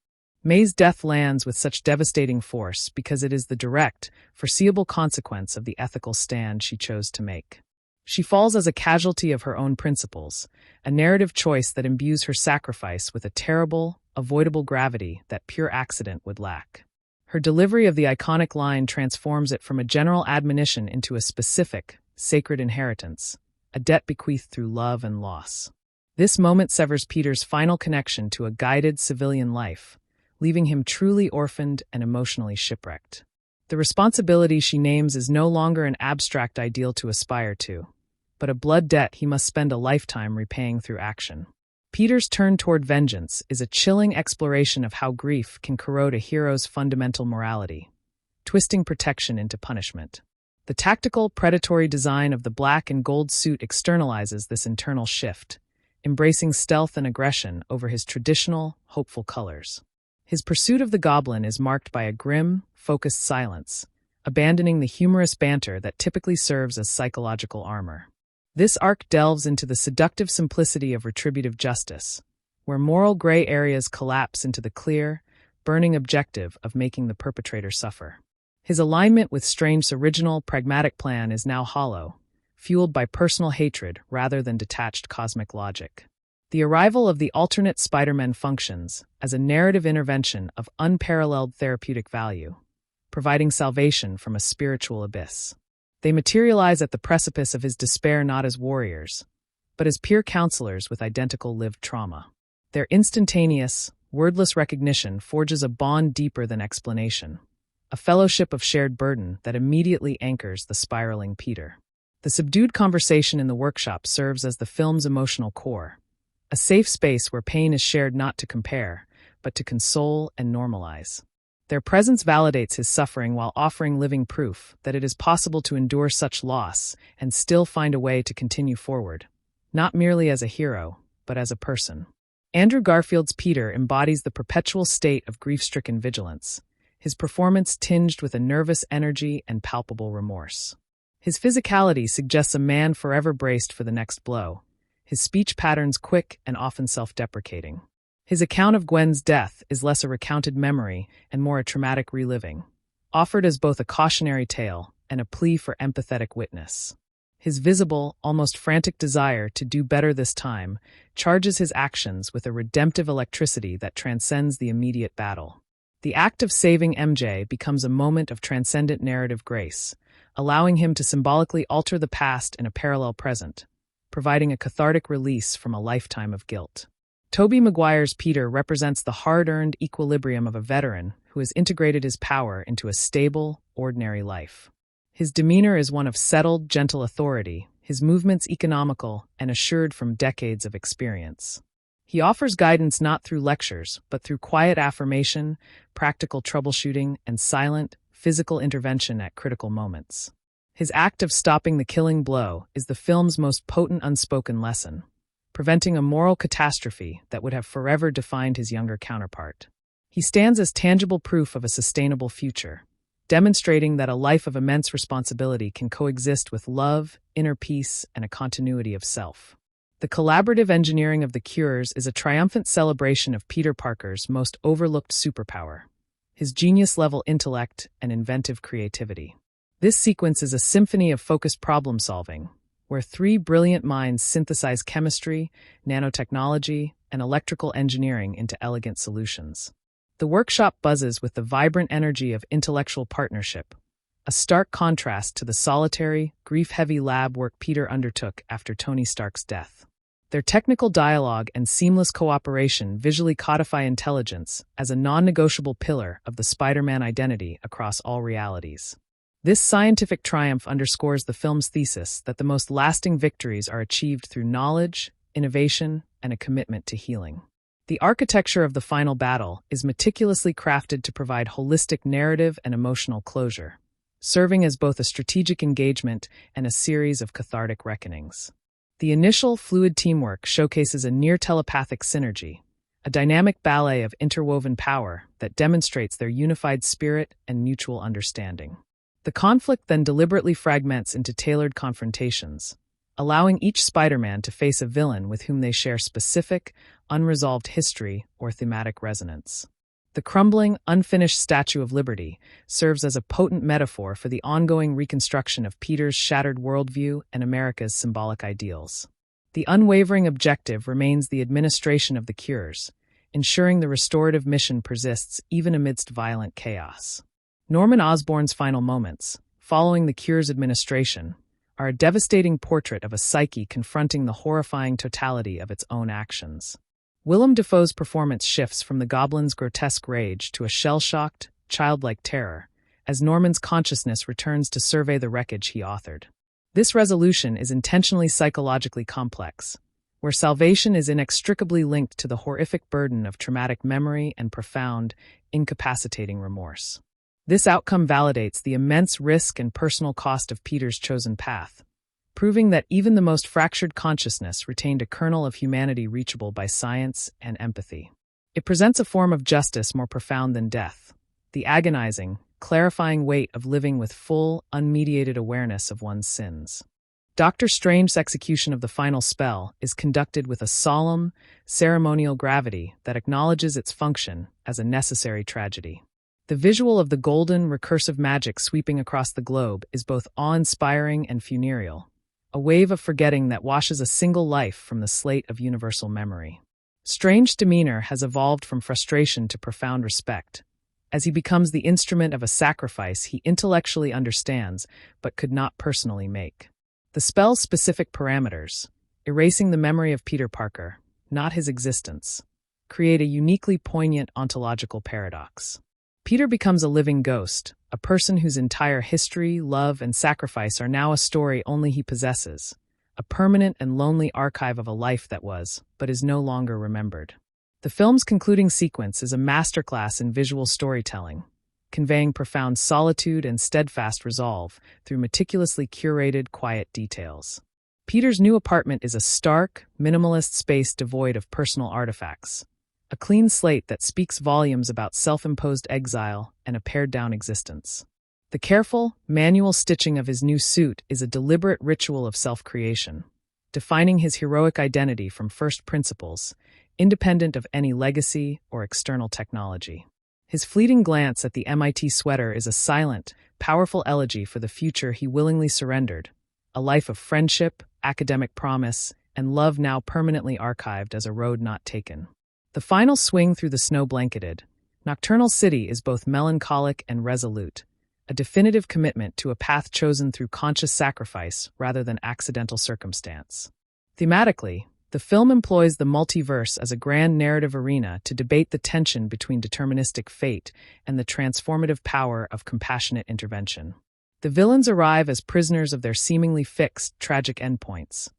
May's death lands with such devastating force because it is the direct, foreseeable consequence of the ethical stand she chose to make. She falls as a casualty of her own principles, a narrative choice that imbues her sacrifice with a terrible, avoidable gravity that pure accident would lack. Her delivery of the iconic line transforms it from a general admonition into a specific, sacred inheritance, a debt bequeathed through love and loss. This moment severs Peter's final connection to a guided civilian life, leaving him truly orphaned and emotionally shipwrecked. The responsibility she names is no longer an abstract ideal to aspire to, but a blood debt he must spend a lifetime repaying through action. Peter's turn toward vengeance is a chilling exploration of how grief can corrode a hero's fundamental morality, twisting protection into punishment. The tactical, predatory design of the black and gold suit externalizes this internal shift, embracing stealth and aggression over his traditional, hopeful colors. His pursuit of the goblin is marked by a grim, focused silence, abandoning the humorous banter that typically serves as psychological armor. This arc delves into the seductive simplicity of retributive justice, where moral gray areas collapse into the clear, burning objective of making the perpetrator suffer. His alignment with Strange's original, pragmatic plan is now hollow, fueled by personal hatred rather than detached cosmic logic. The arrival of the alternate Spider-Men functions as a narrative intervention of unparalleled therapeutic value, providing salvation from a spiritual abyss. They materialize at the precipice of his despair not as warriors, but as peer counselors with identical lived trauma. Their instantaneous, wordless recognition forges a bond deeper than explanation, a fellowship of shared burden that immediately anchors the spiraling Peter. The subdued conversation in the workshop serves as the film's emotional core, a safe space where pain is shared not to compare, but to console and normalize. Their presence validates his suffering while offering living proof that it is possible to endure such loss and still find a way to continue forward, not merely as a hero, but as a person. Andrew Garfield's Peter embodies the perpetual state of grief-stricken vigilance, his performance tinged with a nervous energy and palpable remorse. His physicality suggests a man forever braced for the next blow, his speech patterns quick and often self-deprecating. His account of Gwen's death is less a recounted memory and more a traumatic reliving, offered as both a cautionary tale and a plea for empathetic witness. His visible, almost frantic desire to do better this time charges his actions with a redemptive electricity that transcends the immediate battle. The act of saving MJ becomes a moment of transcendent narrative grace, allowing him to symbolically alter the past in a parallel present, providing a cathartic release from a lifetime of guilt. Tobey Maguire's Peter represents the hard-earned equilibrium of a veteran who has integrated his power into a stable, ordinary life. His demeanor is one of settled, gentle authority, his movements economical and assured from decades of experience. He offers guidance not through lectures, but through quiet affirmation, practical troubleshooting, and silent, physical intervention at critical moments. His act of stopping the killing blow is the film's most potent unspoken lesson, preventing a moral catastrophe that would have forever defined his younger counterpart. He stands as tangible proof of a sustainable future, demonstrating that a life of immense responsibility can coexist with love, inner peace, and a continuity of self. The collaborative engineering of the Cures is a triumphant celebration of Peter Parker's most overlooked superpower, his genius-level intellect and inventive creativity. This sequence is a symphony of focused problem-solving, where three brilliant minds synthesize chemistry, nanotechnology, and electrical engineering into elegant solutions. The workshop buzzes with the vibrant energy of intellectual partnership, a stark contrast to the solitary, grief-heavy lab work Peter undertook after Tony Stark's death. Their technical dialogue and seamless cooperation visually codify intelligence as a non-negotiable pillar of the Spider-Man identity across all realities. This scientific triumph underscores the film's thesis that the most lasting victories are achieved through knowledge, innovation, and a commitment to healing. The architecture of the final battle is meticulously crafted to provide holistic narrative and emotional closure, serving as both a strategic engagement and a series of cathartic reckonings. The initial, fluid teamwork showcases a near-telepathic synergy, a dynamic ballet of interwoven power that demonstrates their unified spirit and mutual understanding. The conflict then deliberately fragments into tailored confrontations, allowing each Spider-Man to face a villain with whom they share specific, unresolved history or thematic resonance. The crumbling, unfinished Statue of Liberty serves as a potent metaphor for the ongoing reconstruction of Peter's shattered worldview and America's symbolic ideals. The unwavering objective remains the administration of the cures, ensuring the restorative mission persists even amidst violent chaos. Norman Osborn's final moments, following the cure's administration, are a devastating portrait of a psyche confronting the horrifying totality of its own actions. Willem Dafoe's performance shifts from the Goblin's grotesque rage to a shell-shocked, childlike terror, as Norman's consciousness returns to survey the wreckage he authored. This resolution is intentionally psychologically complex, where salvation is inextricably linked to the horrific burden of traumatic memory and profound, incapacitating remorse. This outcome validates the immense risk and personal cost of Peter's chosen path, proving that even the most fractured consciousness retained a kernel of humanity reachable by science and empathy. It presents a form of justice more profound than death, the agonizing, clarifying weight of living with full, unmediated awareness of one's sins. Doctor Strange's execution of the final spell is conducted with a solemn, ceremonial gravity that acknowledges its function as a necessary tragedy. The visual of the golden, recursive magic sweeping across the globe is both awe-inspiring and funereal, a wave of forgetting that washes a single life from the slate of universal memory. Strange's demeanor has evolved from frustration to profound respect, as he becomes the instrument of a sacrifice he intellectually understands but could not personally make. The spell's specific parameters, erasing the memory of Peter Parker, not his existence, create a uniquely poignant ontological paradox. Peter becomes a living ghost, a person whose entire history, love, and sacrifice are now a story only he possesses, a permanent and lonely archive of a life that was, but is no longer remembered. The film's concluding sequence is a masterclass in visual storytelling, conveying profound solitude and steadfast resolve through meticulously curated, quiet details. Peter's new apartment is a stark, minimalist space devoid of personal artifacts, a clean slate that speaks volumes about self-imposed exile and a pared-down existence. The careful, manual stitching of his new suit is a deliberate ritual of self-creation, defining his heroic identity from first principles, independent of any legacy or external technology. His fleeting glance at the MIT sweater is a silent, powerful elegy for the future he willingly surrendered, a life of friendship, academic promise, and love now permanently archived as a road not taken. The final swing through the snow-blanketed, nocturnal city is both melancholic and resolute, a definitive commitment to a path chosen through conscious sacrifice rather than accidental circumstance. Thematically, the film employs the multiverse as a grand narrative arena to debate the tension between deterministic fate and the transformative power of compassionate intervention. The villains arrive as prisoners of their seemingly fixed, tragic endpoints,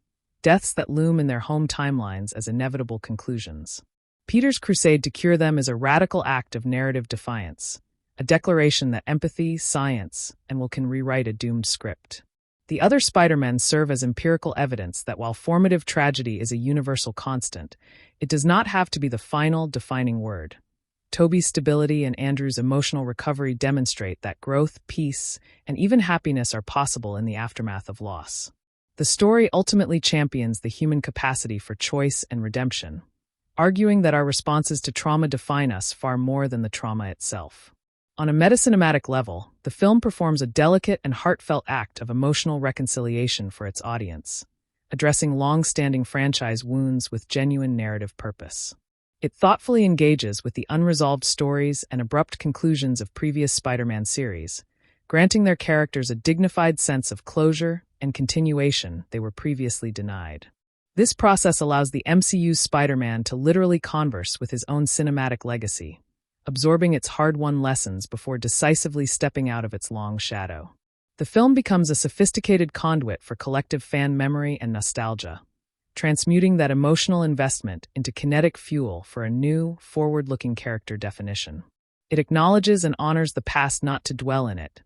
deaths that loom in their home timelines as inevitable conclusions. Peter's crusade to cure them is a radical act of narrative defiance, a declaration that empathy, science, and will can rewrite a doomed script. The other Spider-Men serve as empirical evidence that while formative tragedy is a universal constant, it does not have to be the final, defining word. Tobey's stability and Andrew's emotional recovery demonstrate that growth, peace, and even happiness are possible in the aftermath of loss. The story ultimately champions the human capacity for choice and redemption, arguing that our responses to trauma define us far more than the trauma itself. On a metacinematic level, the film performs a delicate and heartfelt act of emotional reconciliation for its audience, addressing long-standing franchise wounds with genuine narrative purpose. It thoughtfully engages with the unresolved stories and abrupt conclusions of previous Spider-Man series, granting their characters a dignified sense of closure and continuation they were previously denied. This process allows the MCU's Spider-Man to literally converse with his own cinematic legacy, absorbing its hard-won lessons before decisively stepping out of its long shadow. The film becomes a sophisticated conduit for collective fan memory and nostalgia, transmuting that emotional investment into kinetic fuel for a new, forward-looking character definition. It acknowledges and honors the past not to dwell in it,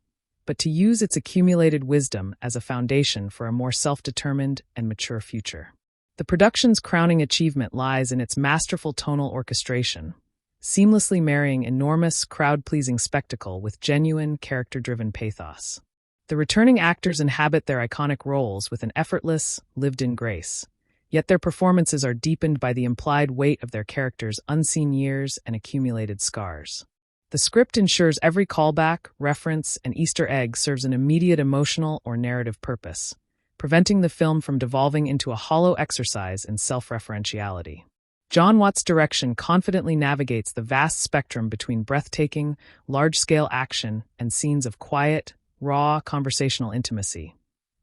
but to use its accumulated wisdom as a foundation for a more self-determined and mature future. The production's crowning achievement lies in its masterful tonal orchestration, seamlessly marrying enormous, crowd-pleasing spectacle with genuine, character-driven pathos. The returning actors inhabit their iconic roles with an effortless, lived-in grace, yet their performances are deepened by the implied weight of their characters' unseen years and accumulated scars. The script ensures every callback, reference, and Easter egg serves an immediate emotional or narrative purpose, preventing the film from devolving into a hollow exercise in self-referentiality. John Watts' direction confidently navigates the vast spectrum between breathtaking, large-scale action and scenes of quiet, raw, conversational intimacy,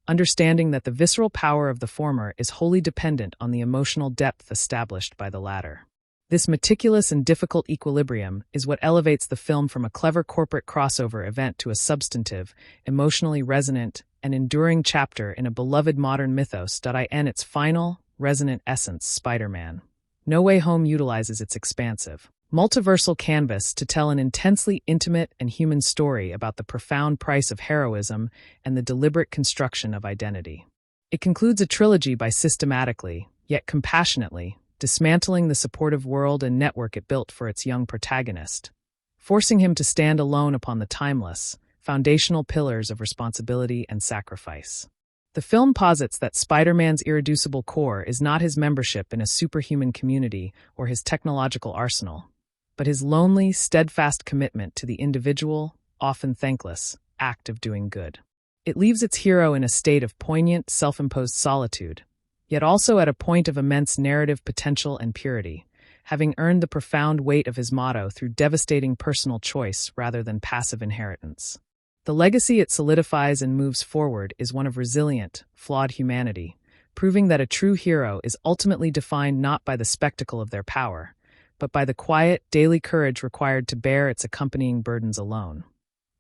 understanding that the visceral power of the former is wholly dependent on the emotional depth established by the latter. This meticulous and difficult equilibrium is what elevates the film from a clever corporate crossover event to a substantive, emotionally resonant, and enduring chapter in a beloved modern mythos. In its final, resonant essence, Spider-Man: No Way Home utilizes its expansive, multiversal canvas to tell an intensely intimate and human story about the profound price of heroism and the deliberate construction of identity. It concludes a trilogy by systematically, yet compassionately, dismantling the supportive world and network it built for its young protagonist, forcing him to stand alone upon the timeless, foundational pillars of responsibility and sacrifice. The film posits that Spider-Man's irreducible core is not his membership in a superhuman community or his technological arsenal, but his lonely, steadfast commitment to the individual, often thankless, act of doing good. It leaves its hero in a state of poignant, self-imposed solitude, yet also at a point of immense narrative potential and purity, having earned the profound weight of his motto through devastating personal choice rather than passive inheritance. The legacy it solidifies and moves forward is one of resilient, flawed humanity, proving that a true hero is ultimately defined not by the spectacle of their power, but by the quiet, daily courage required to bear its accompanying burdens alone.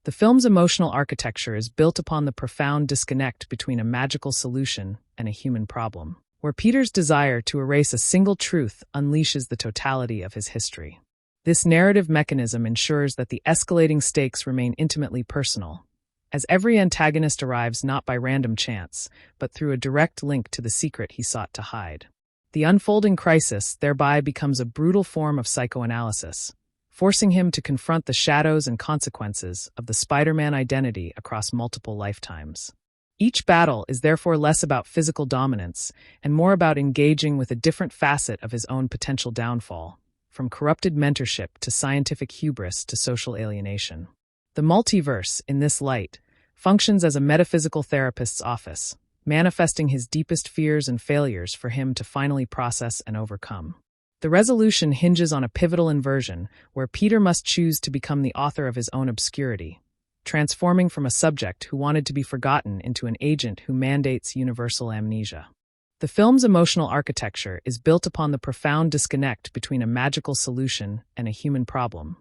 The film's emotional architecture is built upon the profound disconnect between a magical solution and a human problem, where Peter's desire to erase a single truth unleashes the totality of his history. This narrative mechanism ensures that the escalating stakes remain intimately personal, as every antagonist arrives not by random chance, but through a direct link to the secret he sought to hide. The unfolding crisis thereby becomes a brutal form of psychoanalysis, forcing him to confront the shadows and consequences of the Spider-Man identity across multiple lifetimes. Each battle is therefore less about physical dominance and more about engaging with a different facet of his own potential downfall, from corrupted mentorship to scientific hubris to social alienation. The multiverse, in this light, functions as a metaphysical therapist's office, manifesting his deepest fears and failures for him to finally process and overcome. The resolution hinges on a pivotal inversion where Peter must choose to become the author of his own obscurity, transforming from a subject who wanted to be forgotten into an agent who mandates universal amnesia. The film's emotional architecture is built upon the profound disconnect between a magical solution and a human problem,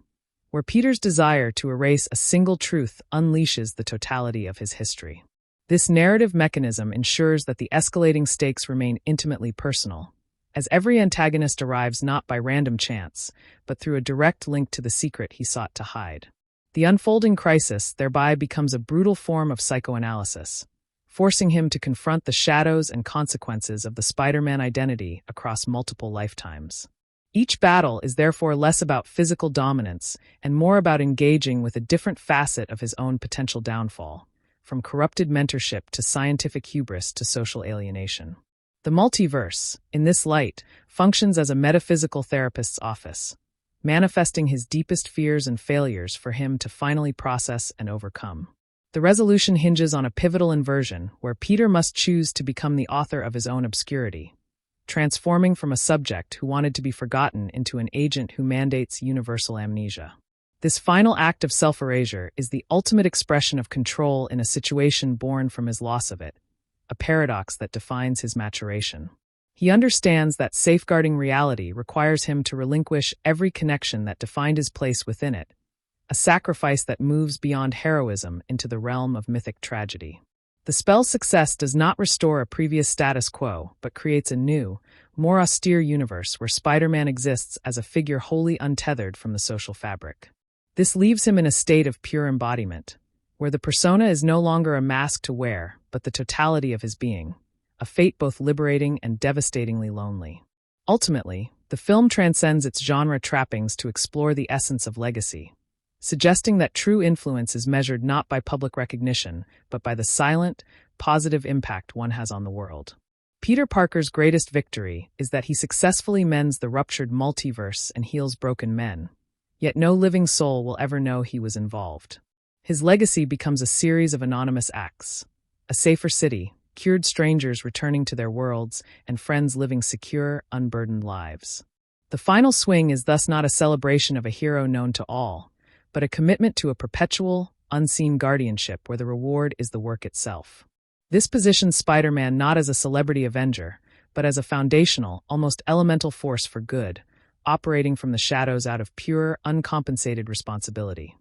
where Peter's desire to erase a single truth unleashes the totality of his history. This narrative mechanism ensures that the escalating stakes remain intimately personal, as every antagonist arrives not by random chance, but through a direct link to the secret he sought to hide. The unfolding crisis thereby becomes a brutal form of psychoanalysis, forcing him to confront the shadows and consequences of the Spider-Man identity across multiple lifetimes. Each battle is therefore less about physical dominance and more about engaging with a different facet of his own potential downfall, from corrupted mentorship to scientific hubris to social alienation. The multiverse, in this light, functions as a metaphysical therapist's office, manifesting his deepest fears and failures for him to finally process and overcome. The resolution hinges on a pivotal inversion where Peter must choose to become the author of his own obscurity, transforming from a subject who wanted to be forgotten into an agent who mandates universal amnesia. This final act of self-erasure is the ultimate expression of control in a situation born from his loss of it, a paradox that defines his maturation. He understands that safeguarding reality requires him to relinquish every connection that defined his place within it, a sacrifice that moves beyond heroism into the realm of mythic tragedy. The spell's success does not restore a previous status quo, but creates a new, more austere universe where Spider-Man exists as a figure wholly untethered from the social fabric. This leaves him in a state of pure embodiment, where the persona is no longer a mask to wear, but the totality of his being, a fate both liberating and devastatingly lonely. Ultimately, the film transcends its genre trappings to explore the essence of legacy, suggesting that true influence is measured not by public recognition, but by the silent, positive impact one has on the world. Peter Parker's greatest victory is that he successfully mends the ruptured multiverse and heals broken men, yet no living soul will ever know he was involved. His legacy becomes a series of anonymous acts: a safer city, cured strangers returning to their worlds, and friends living secure, unburdened lives. The final swing is thus not a celebration of a hero known to all, but a commitment to a perpetual, unseen guardianship where the reward is the work itself. This positions Spider-Man not as a celebrity avenger, but as a foundational, almost elemental force for good, operating from the shadows out of pure, uncompensated responsibility.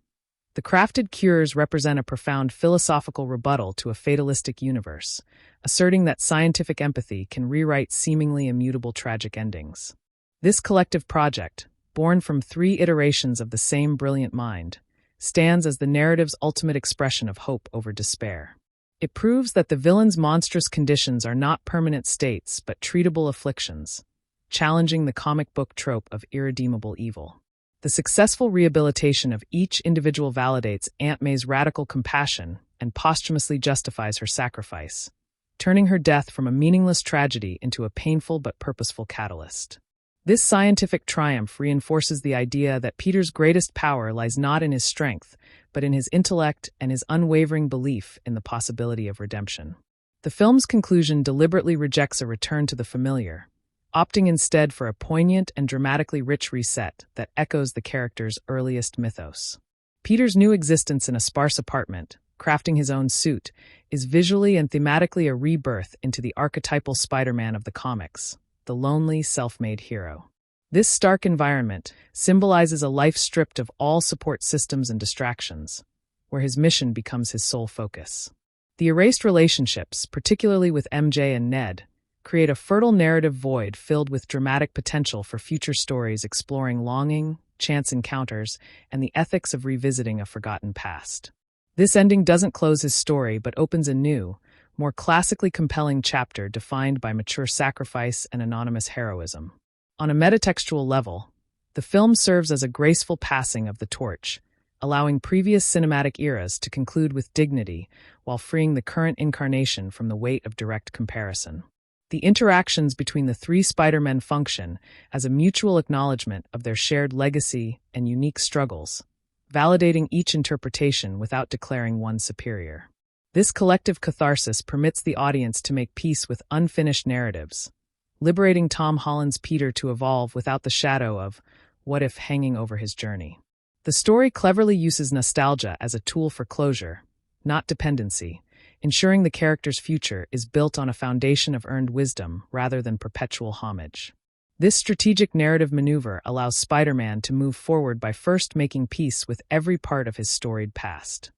The crafted cures represent a profound philosophical rebuttal to a fatalistic universe, asserting that scientific empathy can rewrite seemingly immutable tragic endings. This collective project, born from 3 iterations of the same brilliant mind, stands as the narrative's ultimate expression of hope over despair. It proves that the villain's monstrous conditions are not permanent states but treatable afflictions, challenging the comic book trope of irredeemable evil. The successful rehabilitation of each individual validates Aunt May's radical compassion and posthumously justifies her sacrifice, turning her death from a meaningless tragedy into a painful but purposeful catalyst. This scientific triumph reinforces the idea that Peter's greatest power lies not in his strength, but in his intellect and his unwavering belief in the possibility of redemption. The film's conclusion deliberately rejects a return to the familiar, opting instead for a poignant and dramatically rich reset that echoes the character's earliest mythos. Peter's new existence in a sparse apartment, crafting his own suit, is visually and thematically a rebirth into the archetypal Spider-Man of the comics, the lonely, self-made hero. This stark environment symbolizes a life stripped of all support systems and distractions, where his mission becomes his sole focus. The erased relationships, particularly with MJ and Ned, create a fertile narrative void filled with dramatic potential for future stories exploring longing, chance encounters, and the ethics of revisiting a forgotten past. This ending doesn't close his story but opens a new, more classically compelling chapter defined by mature sacrifice and anonymous heroism. On a metatextual level, the film serves as a graceful passing of the torch, allowing previous cinematic eras to conclude with dignity while freeing the current incarnation from the weight of direct comparison. The interactions between the 3 Spider-Men function as a mutual acknowledgement of their shared legacy and unique struggles, validating each interpretation without declaring one superior. This collective catharsis permits the audience to make peace with unfinished narratives, liberating Tom Holland's Peter to evolve without the shadow of what if hanging over his journey. The story cleverly uses nostalgia as a tool for closure, not dependency, ensuring the character's future is built on a foundation of earned wisdom rather than perpetual homage. This strategic narrative maneuver allows Spider-Man to move forward by first making peace with every part of his storied past.